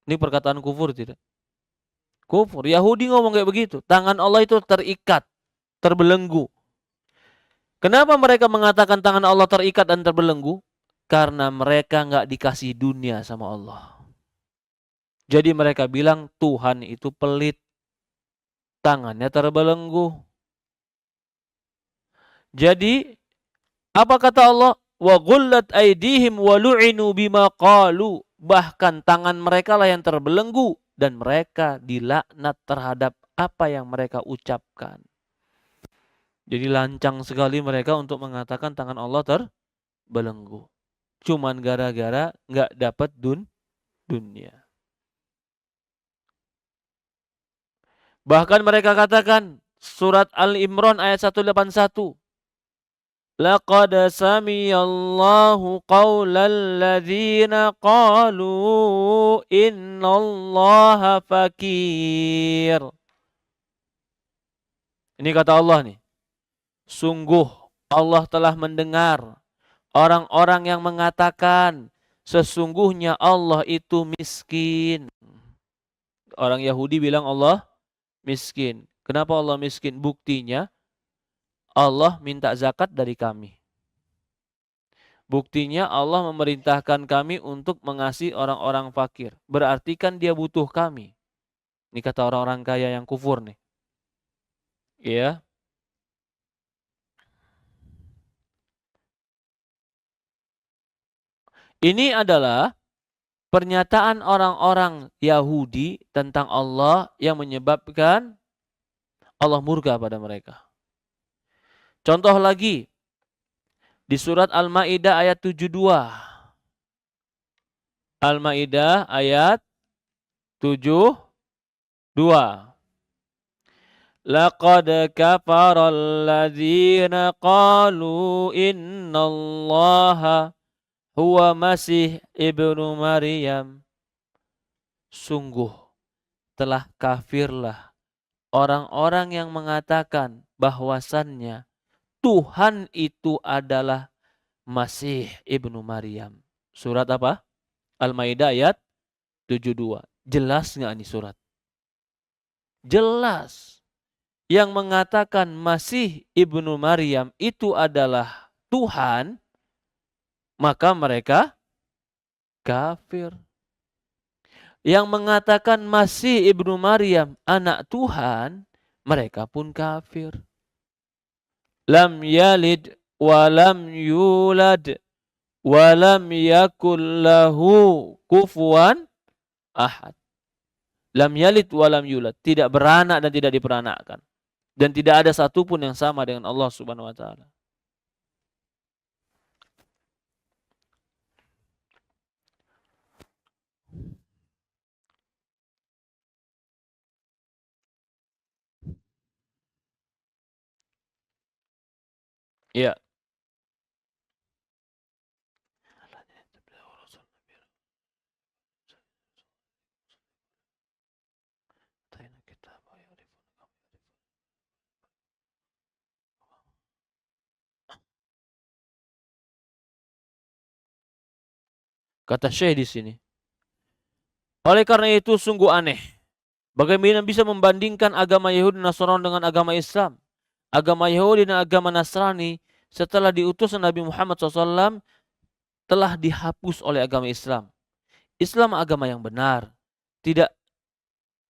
Ini perkataan kufur tidak? Kufur. Yahudi ngomong kayak begitu. Tangan Allah itu terikat, terbelenggu. Kenapa mereka mengatakan tangan Allah terikat dan terbelenggu? Karena mereka nggak dikasih dunia sama Allah. Jadi mereka bilang Tuhan itu pelit, tangannya terbelenggu. Jadi Apa kata Allah? Wa ghullat aydihim wa lu'inu bima qalu. Bahkan tangan mereka lah yang terbelenggu dan mereka dilaknat terhadap apa yang mereka ucapkan. Jadi lancang sekali mereka untuk mengatakan tangan Allah terbelenggu. Cuman gara-gara nggak dapat dunia. Bahkan mereka katakan surat Al-Imran ayat 181. Laqad samiyallahu qawlal ladzina qalu innallaha fakir. Ini kata Allah nih. Sungguh Allah telah mendengar orang-orang yang mengatakan sesungguhnya Allah itu miskin. Orang Yahudi bilang Allah miskin. Kenapa Allah miskin? Buktinya Allah minta zakat dari kami. Buktinya Allah memerintahkan kami untuk mengasihi orang-orang fakir. Berarti kan dia butuh kami. Ini kata orang-orang kaya yang kufur nih. Ya. Ini adalah pernyataan orang-orang Yahudi tentang Allah yang menyebabkan Allah murka pada mereka. Contoh lagi di surat Al-Maidah ayat 72. Al-Maidah ayat 72. Laqad kafara alladzina qalu innallaha huwa Masih ibnu Maryam. Sungguh telah kafirlah orang-orang yang mengatakan bahwasannya Tuhan itu adalah Masih ibnu Maryam. Surat apa? Al-Maidah ayat 72. Jelas nggak nih surat? Jelas. Yang mengatakan Masih ibnu Maryam itu adalah Tuhan, maka mereka kafir. Yang mengatakan Masih ibnu Maryam anak Tuhan, mereka pun kafir. Lam yalid wa lam yulad wa lam yakul lahu kufuwan ahad. Lam yalid wa lam yulad, tidak beranak dan tidak diperanakkan. Dan tidak ada satupun yang sama dengan Allah Subhanahu wa taala. Iya. Kata Syekh di sini. Oleh karena itu sungguh aneh. Bagaimana bisa membandingkan agama Yahudi dan Nasrani dengan agama Islam? Agama Yahudi dan agama Nasrani setelah diutus Nabi Muhammad SAW telah dihapus oleh agama Islam. Islam agama yang benar. Tidak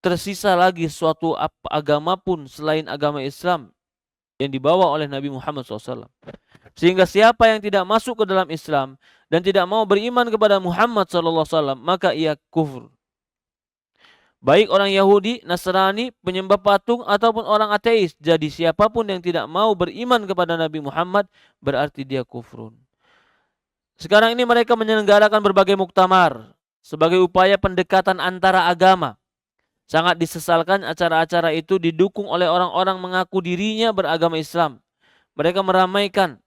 tersisa lagi suatu agama pun selain agama Islam yang dibawa oleh Nabi Muhammad SAW. Sehingga siapa yang tidak masuk ke dalam Islam dan tidak mau beriman kepada Muhammad SAW, maka ia kufur. Baik orang Yahudi, Nasrani, penyembah patung, ataupun orang ateis. Jadi siapapun yang tidak mau beriman kepada Nabi Muhammad, berarti dia kufrun. Sekarang ini mereka menyelenggarakan berbagai muktamar sebagai upaya pendekatan antara agama. Sangat disesalkan acara-acara itu didukung oleh orang-orang mengaku dirinya beragama Islam. Mereka meramaikan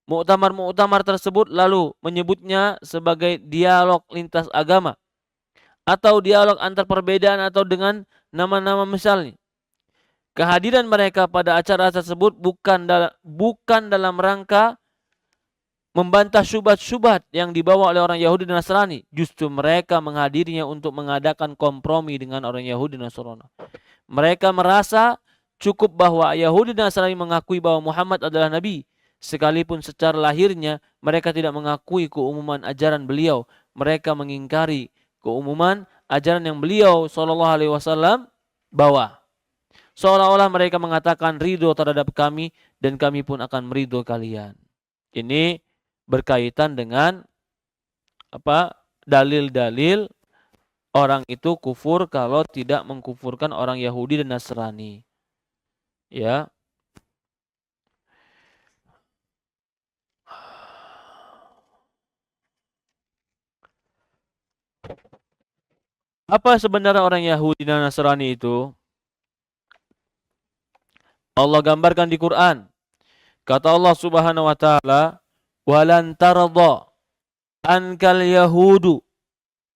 muktamar-muktamar tersebut lalu menyebutnya sebagai dialog lintas agama atau dialog antar perbedaan atau dengan nama-nama misalnya. Kehadiran mereka pada acara tersebut bukan dalam rangka membantah syubhat-syubhat yang dibawa oleh orang Yahudi dan Nasrani. Justru mereka menghadirinya untuk mengadakan kompromi dengan orang Yahudi dan Nasrani. Mereka merasa cukup bahwa Yahudi dan Nasrani mengakui bahwa Muhammad adalah Nabi. Sekalipun secara lahirnya mereka tidak mengakui keumuman ajaran beliau. Mereka mengingkari keumuman ajaran yang beliau SAW bawa. Seolah-olah mereka mengatakan ridho terhadap kami dan kami pun akan meridho kalian. Ini berkaitan dengan apa? Dalil-dalil orang itu kufur kalau tidak mengkufurkan orang Yahudi dan Nasrani. Ya. Apa sebenarnya orang Yahudi dan Nasrani itu? Allah gambarkan di Quran. Kata Allah Subhanahu wa taala, "Walan tarda ankal yahudu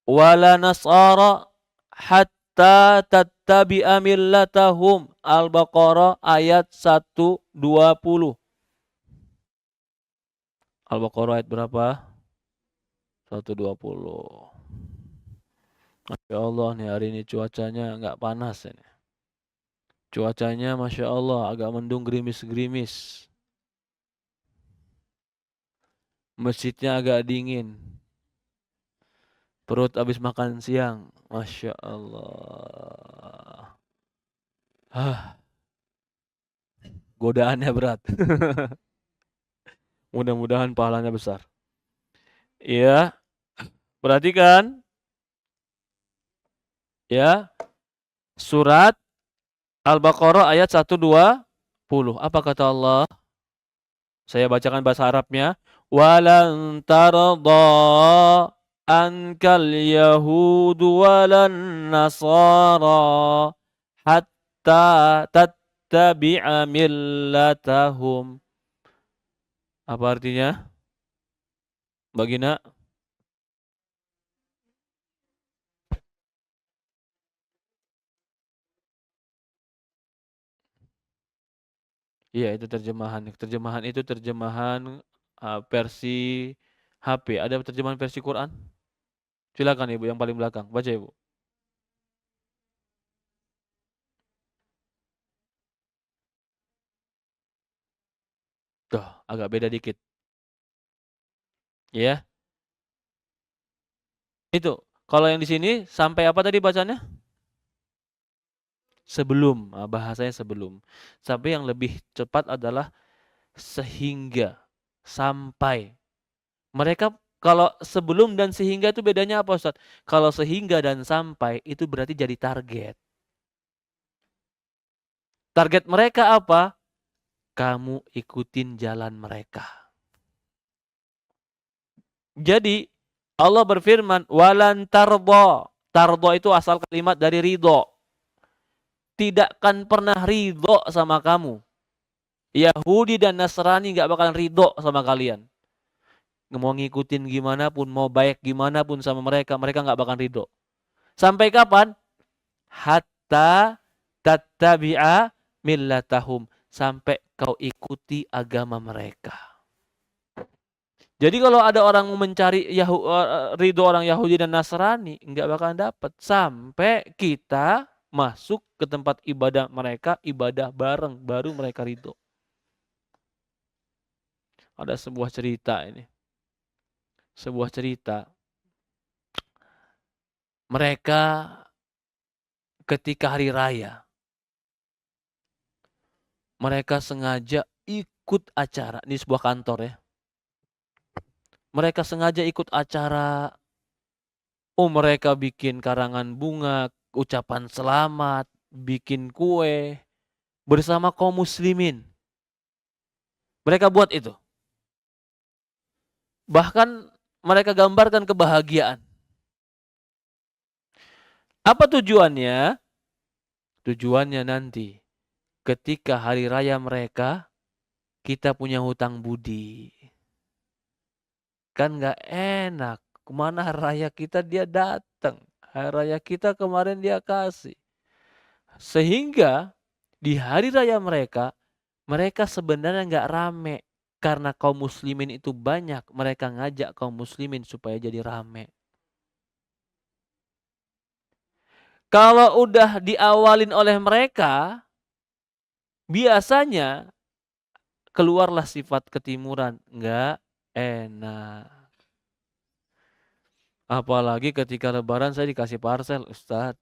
wala nasara hatta tattabi'a millatahum." Al-Baqarah ayat 120. Al-Baqarah ayat berapa? 120. Masya Allah nih, hari ini cuacanya nggak panas ini. Cuacanya Masya Allah agak mendung, gerimis-gerimis. Masjidnya agak dingin. Perut habis makan siang. Masya Allah. Godaannya berat. Mudah-mudahan pahalanya besar. Iya, perhatikan. Ya, surat Al-Baqarah ayat 120. Apa kata Allah? Saya bacakan bahasa Arabnya. Walan tarda ankal yahudu walan nasara hatta tattabi'a millatahum. Apa artinya? Bagina? Iya, itu terjemahan. Terjemahan itu terjemahan versi HP. Ada terjemahan versi Quran? Silakan Ibu yang paling belakang. Baca Ibu. Tuh, agak beda dikit. Ya. Itu. Kalau yang di sini sampai apa tadi bacanya? Sebelum. Bahasanya sebelum. Sampai yang lebih cepat adalah sehingga, sampai. Mereka kalau sebelum dan sehingga itu bedanya apa Ustaz? Kalau sehingga dan sampai itu berarti jadi target. Target mereka apa? Kamu ikutin jalan mereka. Jadi Allah berfirman, walan tardo. Tardo itu asal kalimat dari ridho. Tidak akan pernah ridho sama kamu. Yahudi dan Nasrani gak bakalan ridho sama kalian. Mau ngikutin gimana pun, mau baik gimana pun sama mereka, mereka gak bakalan ridho. Sampai kapan? Hatta tattabi'a millatahum. Sampai kau ikuti agama mereka. Jadi kalau ada orang mencari ridho orang Yahudi dan Nasrani, nggak bakalan dapat sampai kita masuk ke tempat ibadah mereka, ibadah bareng, baru mereka ridho. Ada sebuah cerita ini. Sebuah cerita. Mereka ketika hari raya, mereka sengaja ikut acara. Ini sebuah kantor ya. Mereka sengaja ikut acara. Oh, mereka bikin karangan bunga, ucapan selamat, bikin kue bersama kaum muslimin. Mereka buat itu. Bahkan mereka gambarkan kebahagiaan. Apa tujuannya? Tujuannya nanti ketika hari raya mereka, kita punya hutang budi. Kan gak enak. Kemana hari raya kita dia datang. Hari raya kita kemarin dia kasih. Sehingga di hari raya mereka, mereka sebenarnya gak rame. Karena kaum muslimin itu banyak, mereka ngajak kaum muslimin supaya jadi rame. Kalau udah diawalin oleh mereka, biasanya keluarlah sifat ketimuran. Nggak enak. Apalagi ketika lebaran saya dikasih parcel, Ustadz.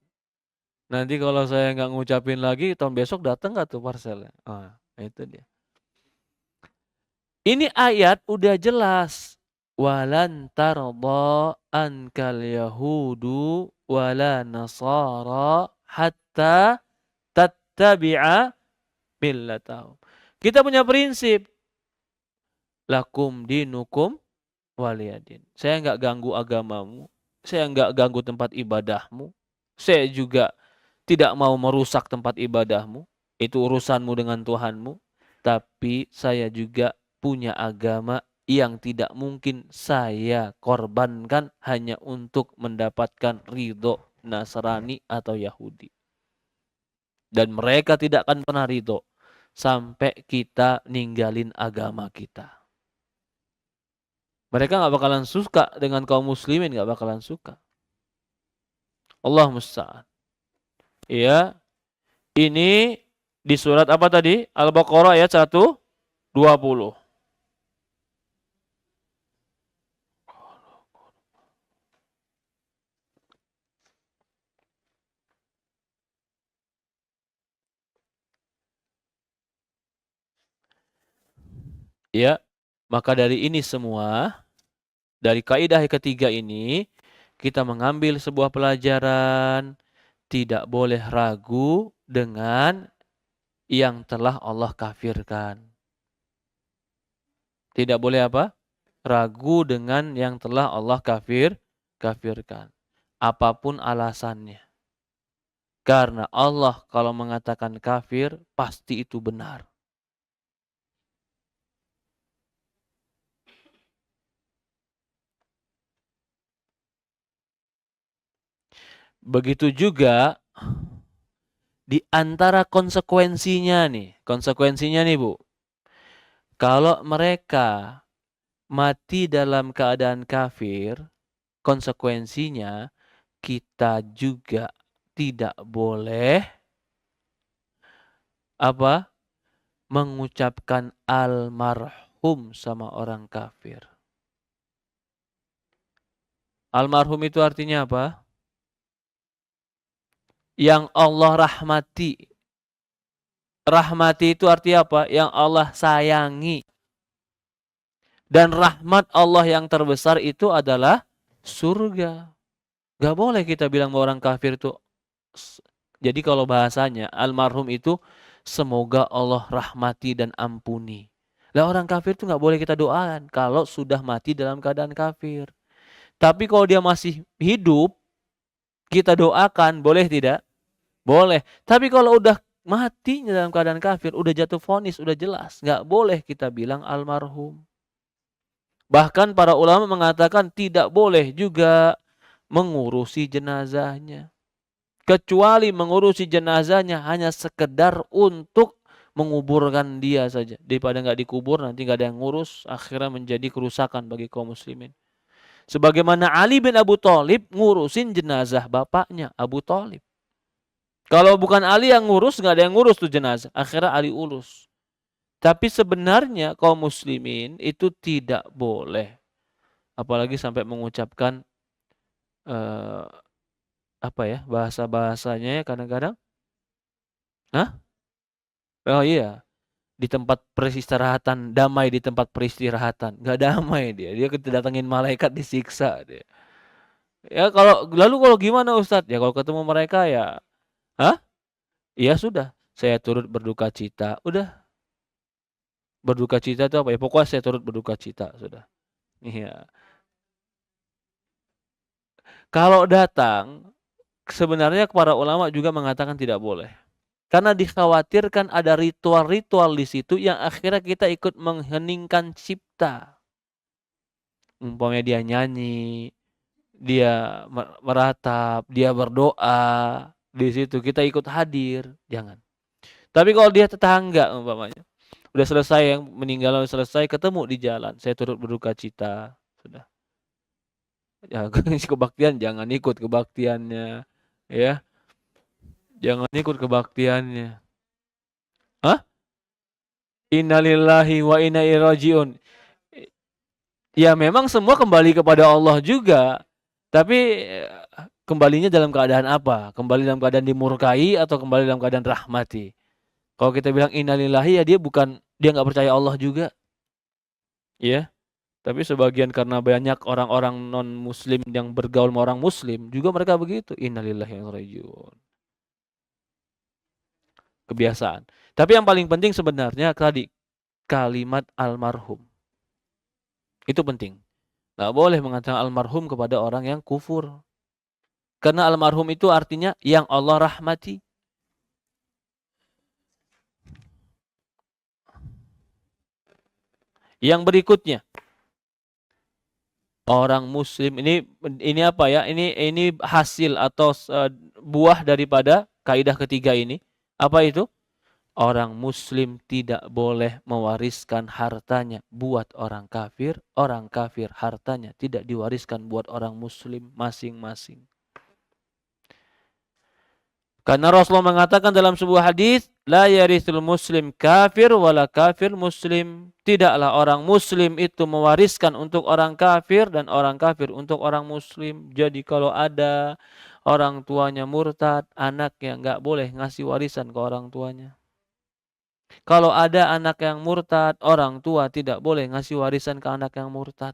Nanti kalau saya nggak ngucapin lagi, tahun besok datang nggak tuh parcelnya? Ah, itu dia. Ini ayat udah jelas. Walan tarda ankal yahudu wala nasara hatta tattabi'a millatahum. Kita punya prinsip. Lakum dinukum waliyadin. Saya nggak ganggu agamamu. Saya nggak ganggu tempat ibadahmu. Saya juga tidak mau merusak tempat ibadahmu. Itu urusanmu dengan Tuhanmu. Tapi saya juga punya agama yang tidak mungkin saya korbankan hanya untuk mendapatkan ridho Nasrani atau Yahudi. Dan mereka tidak akan pernah ridho sampai kita ninggalin agama kita. Mereka nggak bakalan suka dengan kaum muslimin, nggak bakalan suka. Allah musta'an. Ya, ini di surat apa tadi? Al-Baqarah ayat 120. Ya, maka dari ini semua, dari kaidah yang ketiga ini, kita mengambil sebuah pelajaran, tidak boleh ragu dengan yang telah Allah kafirkan. Tidak boleh apa? Ragu dengan yang telah Allah kafirkan. Apapun alasannya. Karena Allah kalau mengatakan kafir, pasti itu benar. Begitu juga di antara konsekuensinya nih. Konsekuensinya nih Bu. Kalau mereka mati dalam keadaan kafir, konsekuensinya kita juga tidak boleh apa? Mengucapkan almarhum sama orang kafir. Almarhum itu artinya apa? Yang Allah rahmati. Rahmati itu artinya apa? Yang Allah sayangi. Dan rahmat Allah yang terbesar itu adalah surga. Gak boleh kita bilang bahwa orang kafir itu. Jadi kalau bahasanya almarhum itu semoga Allah rahmati dan ampuni. Lah orang kafir itu gak boleh kita doakan kalau sudah mati dalam keadaan kafir. Tapi kalau dia masih hidup, kita doakan, boleh tidak? Boleh. Tapi kalau udah mati dalam keadaan kafir, udah jatuh vonis, udah jelas, gak boleh kita bilang almarhum. Bahkan para ulama mengatakan tidak boleh juga mengurusi jenazahnya. Kecuali mengurusi jenazahnya hanya sekedar untuk menguburkan dia saja. Daripada nggak dikubur nanti nggak ada yang ngurus, akhirnya menjadi kerusakan bagi kaum muslimin. Sebagaimana Ali bin Abu Thalib ngurusin jenazah bapaknya Abu Thalib. Kalau bukan Ali yang ngurus, nggak ada yang ngurus tuh jenazah. Akhirnya Ali urus. Tapi sebenarnya kaum muslimin itu tidak boleh. Apalagi sampai mengucapkan apa ya, bahasa-bahasanya ya kadang-kadang. Hah? Oh iya, di tempat peristirahatan, damai di tempat peristirahatan. Nggak damai dia. Dia kedatangin malaikat disiksa dia. Ya kalau gimana Ustadz? Ya kalau ketemu mereka ya, hah? Iya sudah, saya turut berduka cita. Udah, berduka cita itu apa ya? Pokoknya saya turut berduka cita, sudah. Iya. Kalau datang, sebenarnya para ulama juga mengatakan tidak boleh. Karena dikhawatirkan ada ritual-ritual di situ yang akhirnya kita ikut mengheningkan cipta. Umpamanya dia nyanyi, dia meratap, dia berdoa, di situ kita ikut hadir, jangan. Tapi kalau dia tetangga umpamanya, udah selesai yang meninggal, udah selesai ketemu di jalan, saya turut berduka cita, sudah. Ya kebaktian jangan ikut kebaktiannya, ya. Jangan ikut kebaktiannya. Hah? Innalillahi wa inna ilaihi rajiun. Ya memang semua kembali kepada Allah juga. Tapi kembalinya dalam keadaan apa? Kembali dalam keadaan dimurkai atau kembali dalam keadaan rahmati? Kalau kita bilang innalillahi ya dia nggak percaya Allah juga. Ya. Tapi sebagian karena banyak orang-orang non-muslim yang bergaul sama orang muslim, juga mereka begitu. Innalillahi wa inna ilaihi raji'un. Kebiasaan. Tapi yang paling penting sebenarnya tadi kalimat almarhum. Itu penting. Nggak boleh mengatakan almarhum kepada orang yang kufur. Karena almarhum itu artinya yang Allah rahmati. Yang berikutnya, orang muslim ini apa ya? Ini hasil atau buah daripada kaidah ketiga ini. Apa itu? Orang muslim tidak boleh mewariskan hartanya buat orang kafir hartanya tidak diwariskan buat orang muslim masing-masing. Karena Rasulullah mengatakan dalam sebuah hadis, la yarithul muslim kafir wala kafir muslim. Tidaklah orang muslim itu mewariskan untuk orang kafir dan orang kafir untuk orang muslim. Jadi kalau ada orang tuanya murtad, anaknya nggak boleh ngasih warisan ke orang tuanya. Kalau ada anak yang murtad, orang tua tidak boleh ngasih warisan ke anak yang murtad.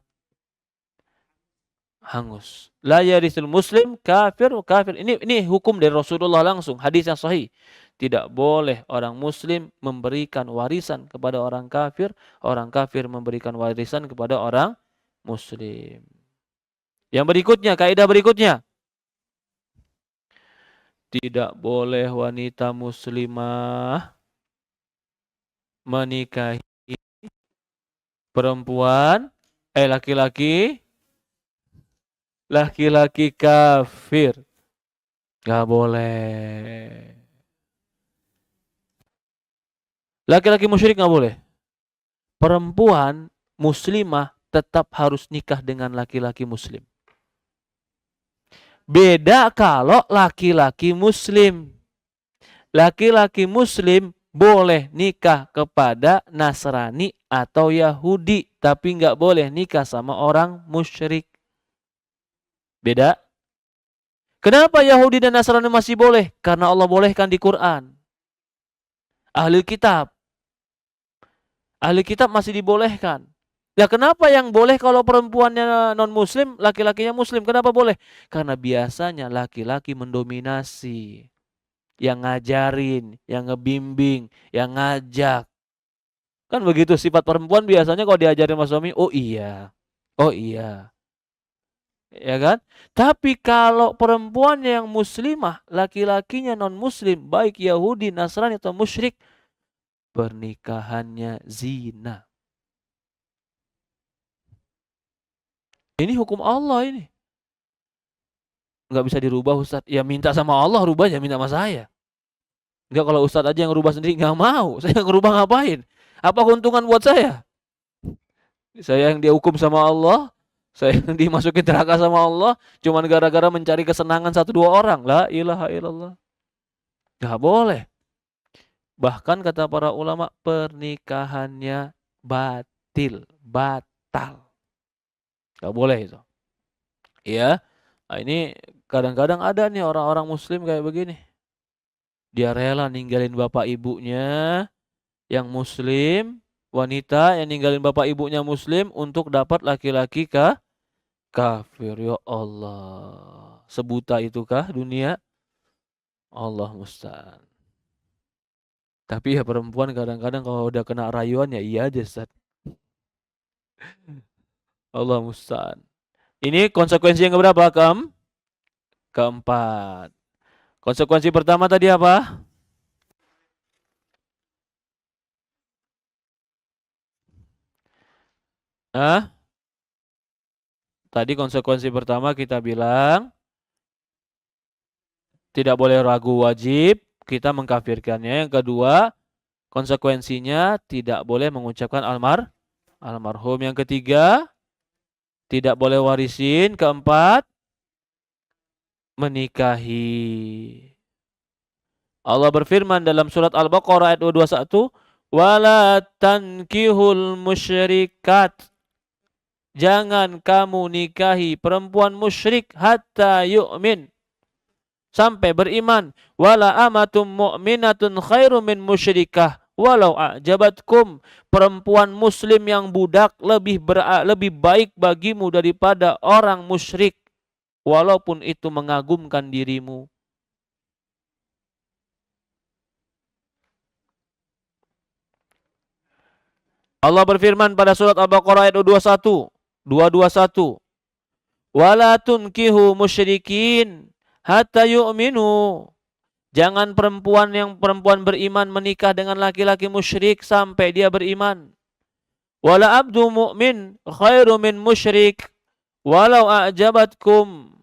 Hangus. La yarisul muslim kafir. Ini hukum dari Rasulullah langsung, hadis yang sahih. Tidak boleh orang muslim memberikan warisan kepada orang kafir memberikan warisan kepada orang muslim. Yang berikutnya, kaidah berikutnya. Tidak boleh wanita muslimah menikahi perempuan laki-laki kafir. Gak boleh. Laki-laki musyrik gak boleh. Perempuan muslimah tetap harus nikah dengan laki-laki muslim. Beda kalau laki-laki muslim. Laki-laki muslim boleh nikah kepada Nasrani atau Yahudi, tapi nggak boleh nikah sama orang musyrik. Beda. Kenapa Yahudi dan Nasrani masih boleh? Karena Allah bolehkan di Quran. Ahli kitab masih dibolehkan. Ya kenapa yang boleh kalau perempuannya non-muslim, laki-lakinya muslim? Kenapa boleh? Karena biasanya laki-laki mendominasi. Yang ngajarin, yang ngebimbing, yang ngajak. Kan begitu sifat perempuan biasanya kalau diajarin sama suami, oh iya. Ya kan? Tapi kalau perempuannya yang muslimah, laki-lakinya non-muslim, baik Yahudi, Nasrani atau musyrik, pernikahannya zina. Ini hukum Allah ini. Nggak bisa dirubah Ustaz. Ya minta sama Allah rubahnya, minta sama saya. Enggak, kalau Ustaz aja yang rubah sendiri nggak mau. Saya ngerubah ngapain? Apa keuntungan buat saya? Saya yang dihukum sama Allah, saya yang dimasukin neraka sama Allah, cuman gara-gara mencari kesenangan 1-2 orang. La ilaha illallah. Nggak boleh. Bahkan kata para ulama, pernikahannya batal. Nggak boleh itu. Ya, nah ini kadang-kadang ada nih orang-orang muslim kayak begini. Dia rela ninggalin bapak ibunya yang muslim, wanita yang ninggalin bapak ibunya muslim untuk dapat laki-laki kafir. Ya Allah. Sebuta itukah dunia? Allah musta'an. Tapi ya perempuan kadang-kadang kalau udah kena rayuan ya iya aja, Ustaz. Allah musta'an. Ini konsekuensi yang keberapa? Keempat. Konsekuensi pertama tadi apa? Tadi konsekuensi pertama kita bilang tidak boleh ragu, wajib kita mengkafirkannya. Yang kedua, konsekuensinya tidak boleh mengucapkan almarhum. Yang ketiga, tidak boleh warisin. Keempat, menikahi. Allah berfirman dalam surat Al-Baqarah ayat 221, "Wala tankihul musyrikat." Jangan kamu nikahi perempuan musyrik hatta yu'min. Sampai beriman. Wala amatum mu'minatun khairum min musyrikah. walau a'jabatkum, perempuan muslim yang budak lebih baik bagimu daripada orang musyrik walaupun itu mengagumkan dirimu. Allah berfirman pada surat Al-Baqarah ayat 221. Wala tunkihu musyrikin hatta yu'minu. Jangan perempuan beriman menikah dengan laki-laki musyrik sampai dia beriman. Wala abdu mu'min khairu min musyrik walau a'jabatkum.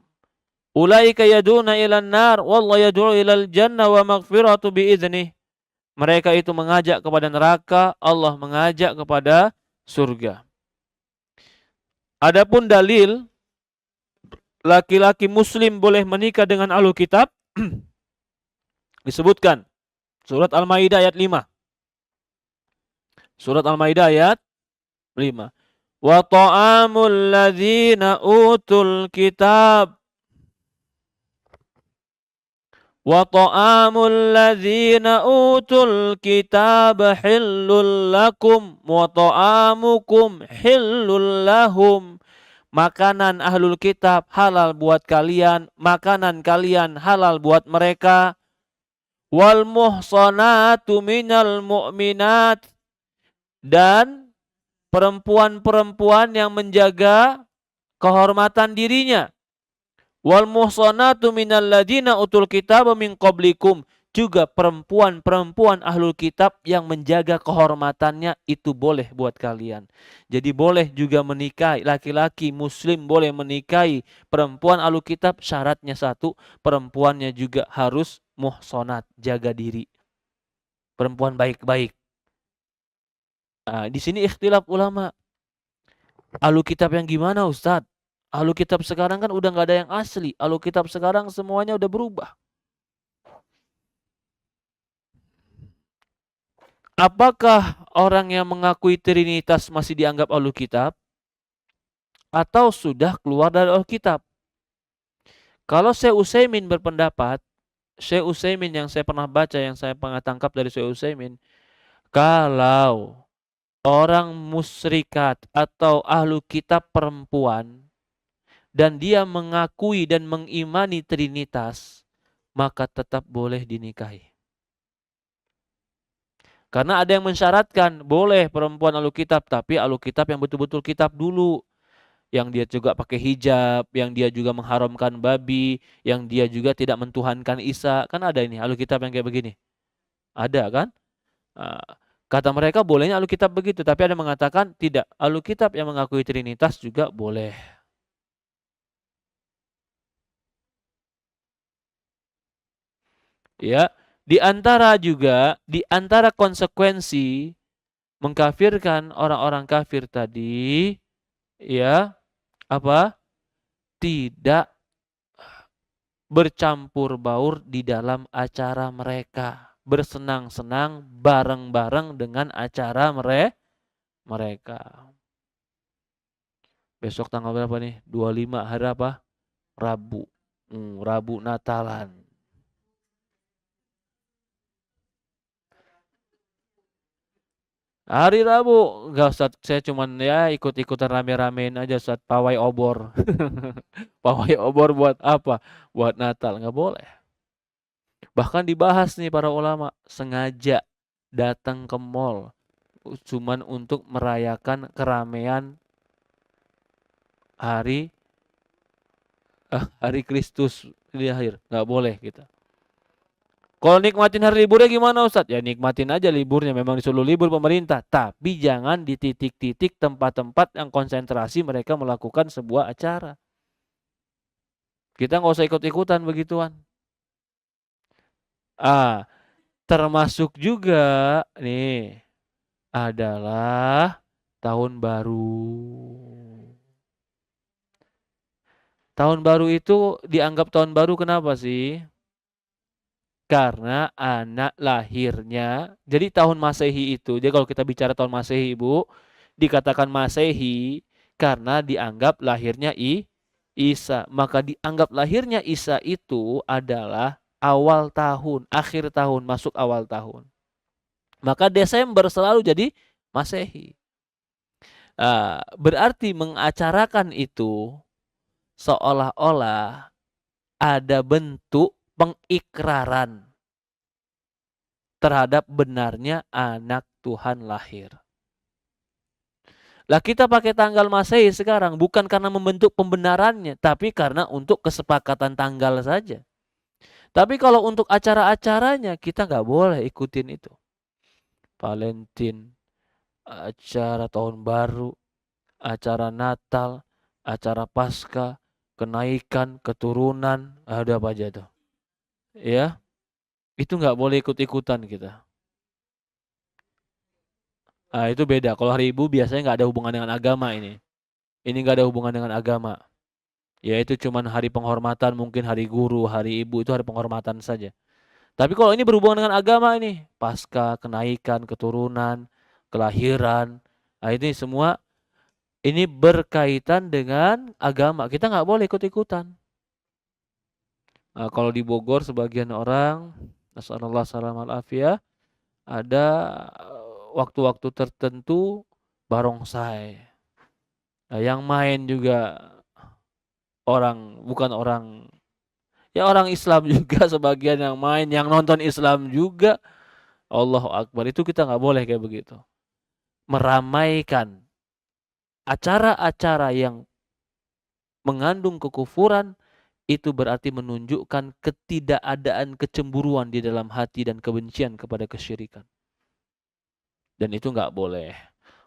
Ulaika yaduna ilan nar wallahu yad'u ilal jannah wa maghfiratu biiznih. Mereka itu mengajak kepada neraka, Allah mengajak kepada surga. Adapun dalil laki-laki muslim boleh menikah dengan ahlu kitab disebutkan surat Al-Maidah ayat 5. Surat Al-Maidah ayat 5. Wa ta'amul ladzina utul kitab wa ta'amul ladzina utul kitab hillul lakum wa ta'amukum hillul lahum. Makanan ahlul kitab halal buat kalian, makanan kalian halal buat mereka. Wal muhsanatu minal mu'minat, dan perempuan-perempuan yang menjaga kehormatan dirinya. Wal muhsanatu minal ladina utul kitab min qablikum, juga perempuan-perempuan ahlul kitab yang menjaga kehormatannya itu boleh buat kalian. Jadi boleh juga menikahi, laki-laki muslim boleh menikahi perempuan ahlul kitab, syaratnya satu, perempuannya juga harus muhsanat, jaga diri. Perempuan baik-baik. Nah, di sini ikhtilaf ulama. Ahlul kitab yang gimana, Ustadz? Ahlul kitab sekarang kan udah nggak ada yang asli. Ahlul kitab sekarang semuanya udah berubah. Apakah orang yang mengakui Trinitas masih dianggap ahlul kitab atau sudah keluar dari ahlul kitab? Kalau Syekh Utsaimin berpendapat, Syekh Utsaimin yang saya pernah baca, yang saya pernah tangkap dari Syekh Utsaimin, kalau orang musyrikat atau ahlu kitab perempuan dan dia mengakui dan mengimani Trinitas, maka tetap boleh dinikahi. Karena ada yang mensyaratkan boleh perempuan ahlu kitab, tapi ahlu kitab yang betul-betul kitab dulu, yang dia juga pakai hijab, yang dia juga mengharamkan babi, yang dia juga tidak mentuhankan Isa. Kan ada ini ahlu kitab yang kayak begini. Ada kan? Kata mereka bolehnya ahlu kitab begitu, tapi ada yang mengatakan tidak. Ahlu kitab yang mengakui Trinitas juga boleh. Ya, di antara konsekuensi mengkafirkan orang-orang kafir tadi, ya, apa? Tidak bercampur baur di dalam acara mereka, bersenang-senang bareng-bareng dengan acara mereka. Besok tanggal berapa nih? 25 hari apa? Rabu. Rabu Natalan. Hari Rabu, enggak Ustaz, saya cuman ya ikut-ikutan rame-ramein aja Ustaz, pawai obor. Pawai obor buat apa? Buat Natal, enggak boleh. Bahkan dibahas nih para ulama, sengaja datang ke mall cuman untuk merayakan keramaian hari Kristus di akhir, enggak boleh kita. Kalau nikmatin hari liburnya gimana Ustadz? Ya nikmatin aja liburnya, memang disuruh libur pemerintah. Tapi jangan di titik-titik tempat-tempat yang konsentrasi mereka melakukan sebuah acara. Kita nggak usah ikut-ikutan begituan. Termasuk juga nih adalah tahun baru. Tahun baru itu dianggap tahun baru kenapa sih? Karena anak lahirnya, jadi tahun Masehi itu, jadi kalau kita bicara tahun Masehi Ibu, dikatakan Masehi karena dianggap lahirnya Isa. Maka dianggap lahirnya Isa itu adalah awal tahun, akhir tahun, masuk awal tahun. Maka Desember selalu jadi Masehi. Berarti mengacarakan itu seolah-olah ada bentuk pengikraran terhadap benarnya anak Tuhan lahir. Lah kita pakai tanggal Masehi sekarang bukan karena membentuk pembenarannya, tapi karena untuk kesepakatan tanggal saja. Tapi kalau untuk acara-acaranya kita nggak boleh ikutin itu. Valentine, acara tahun baru, acara Natal, acara Paskah, kenaikan, keturunan, ada apa aja tuh. Ya, itu nggak boleh ikut-ikutan kita. Itu beda. Kalau hari Ibu biasanya nggak ada hubungan dengan agama ini. Ini nggak ada hubungan dengan agama. Ya itu cuman hari penghormatan, mungkin hari guru, hari ibu itu hari penghormatan saja. Tapi kalau ini berhubungan dengan agama ini, pasca, kenaikan, keturunan, kelahiran, ini semua ini berkaitan dengan agama. Kita nggak boleh ikut-ikutan. Kalau di Bogor sebagian orang, nasallallahu salam al afiyah, ada waktu-waktu tertentu barongsai. Nah, yang main juga bukan orang, ya orang Islam juga sebagian yang main, yang nonton Islam juga. Allahu Akbar, itu kita nggak boleh kayak begitu. Meramaikan acara-acara yang mengandung kekufuran itu berarti menunjukkan ketidakadaan kecemburuan di dalam hati dan kebencian kepada kesyirikan. Dan itu nggak boleh.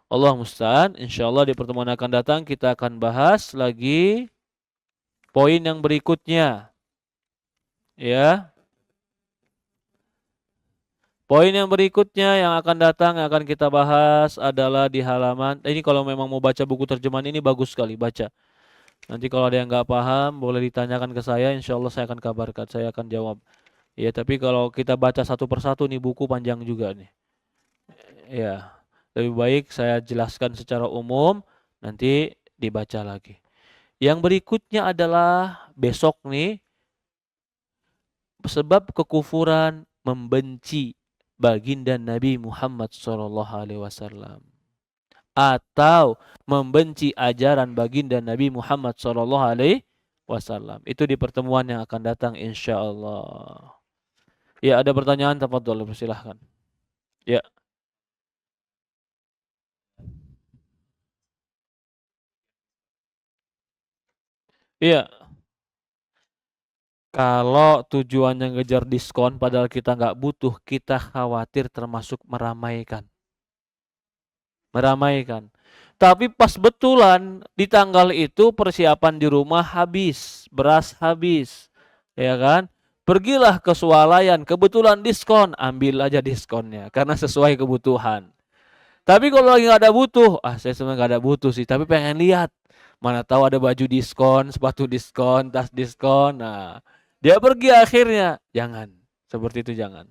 Allah musta'an, insyaallah di pertemuan akan datang kita akan bahas lagi poin yang berikutnya. Ya. Poin yang berikutnya yang akan datang yang akan kita bahas adalah di halaman. Ini kalau memang mau baca buku terjemahan ini bagus sekali baca. Nanti kalau ada yang nggak paham boleh ditanyakan ke saya. Insya Allah saya akan kabarkan, saya akan jawab. Ya tapi kalau kita baca satu persatu nih buku panjang juga nih. Ya lebih baik saya jelaskan secara umum nanti dibaca lagi. Yang berikutnya adalah besok nih sebab kekufuran membenci baginda Nabi Muhammad SAW atau membenci ajaran baginda Nabi Muhammad SAW. Itu di pertemuan yang akan datang insya Allah. Ya ada pertanyaan, tafadhol, silahkan. Ya. Iya. Kalau tujuannya ngejar diskon padahal kita nggak butuh, kita khawatir termasuk meramaikan. Meramaikan. Tapi pas betulan di tanggal itu persiapan di rumah habis, beras habis, ya kan? Pergilah ke swalayan, kebetulan diskon, ambil aja diskonnya karena sesuai kebutuhan. Tapi kalau lagi nggak ada butuh, saya sebenarnya nggak ada butuh sih, tapi pengen lihat. Mana tahu ada baju diskon, sepatu diskon, tas diskon. Nah, dia pergi akhirnya. Jangan, seperti itu jangan.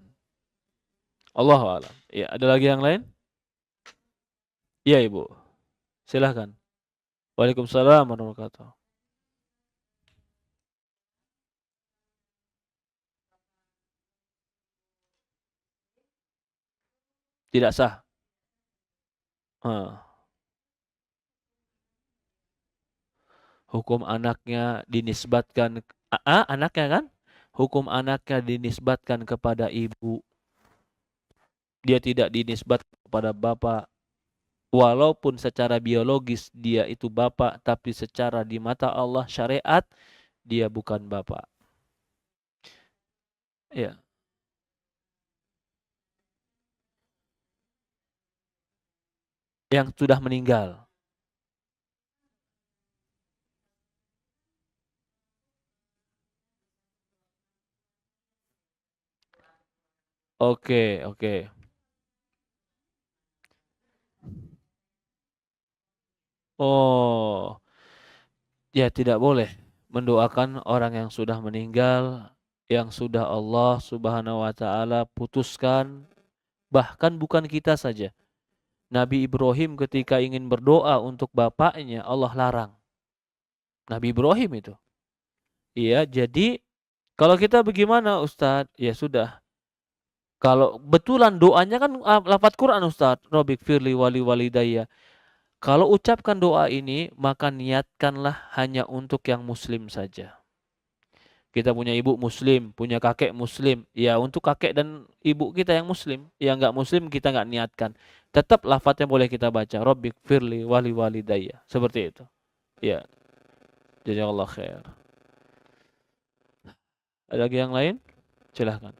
Allahu a'lam. Ya, ada lagi yang lain? Iya, Ibu. Silahkan. Waalaikumsalam warahmatullahi wabarakatuh. Tidak sah. Hukum anaknya dinisbatkan anaknya kan? Hukum anaknya dinisbatkan kepada ibu. Dia tidak dinisbatkan kepada bapak. Walaupun secara biologis dia itu bapak, tapi secara di mata Allah syariat dia bukan bapak. Ya. Yang sudah meninggal. Oke, oke. Oh, ya tidak boleh mendoakan orang yang sudah meninggal, yang sudah Allah Subhanahu wa taala putuskan, bahkan bukan kita saja. Nabi Ibrahim ketika ingin berdoa untuk bapaknya, Allah larang. Nabi Ibrahim itu. Iya, jadi kalau kita bagaimana Ustadz? Ya sudah, Kalau betulan doanya kan lafaz Quran Ustaz, Rabbik firli wali walidayya. Kalau ucapkan doa ini, maka niatkanlah hanya untuk yang muslim saja. Kita punya ibu muslim, punya kakek muslim. Ya untuk kakek dan ibu kita yang muslim. Yang enggak muslim kita enggak niatkan. Tetap lafadznya boleh kita baca. Rabbik firli wali walidayya. Seperti itu. Ya. Jazakallah khair. Ada lagi yang lain? Silahkan.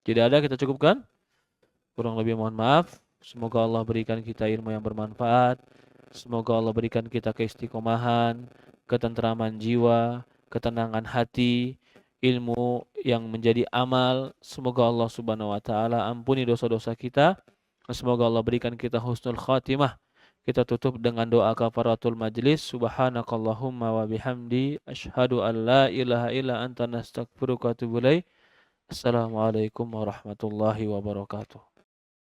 Tidak ada, kita cukupkan. Kurang lebih mohon maaf. Semoga Allah berikan kita ilmu yang bermanfaat. Semoga Allah berikan kita keistiqomahan, ketentraman jiwa, ketenangan hati, ilmu yang menjadi amal. Semoga Allah Subhanahu wa taala ampuni dosa-dosa kita. Semoga Allah berikan kita husnul khatimah. Kita tutup dengan doa kafaratul majlis. Subhanakallahumma wa bihamdi asyhadu an la ilaha illa anta nastaghfiruka wa atubu ilaik. Assalamualaikum warahmatullahi wabarakatuh.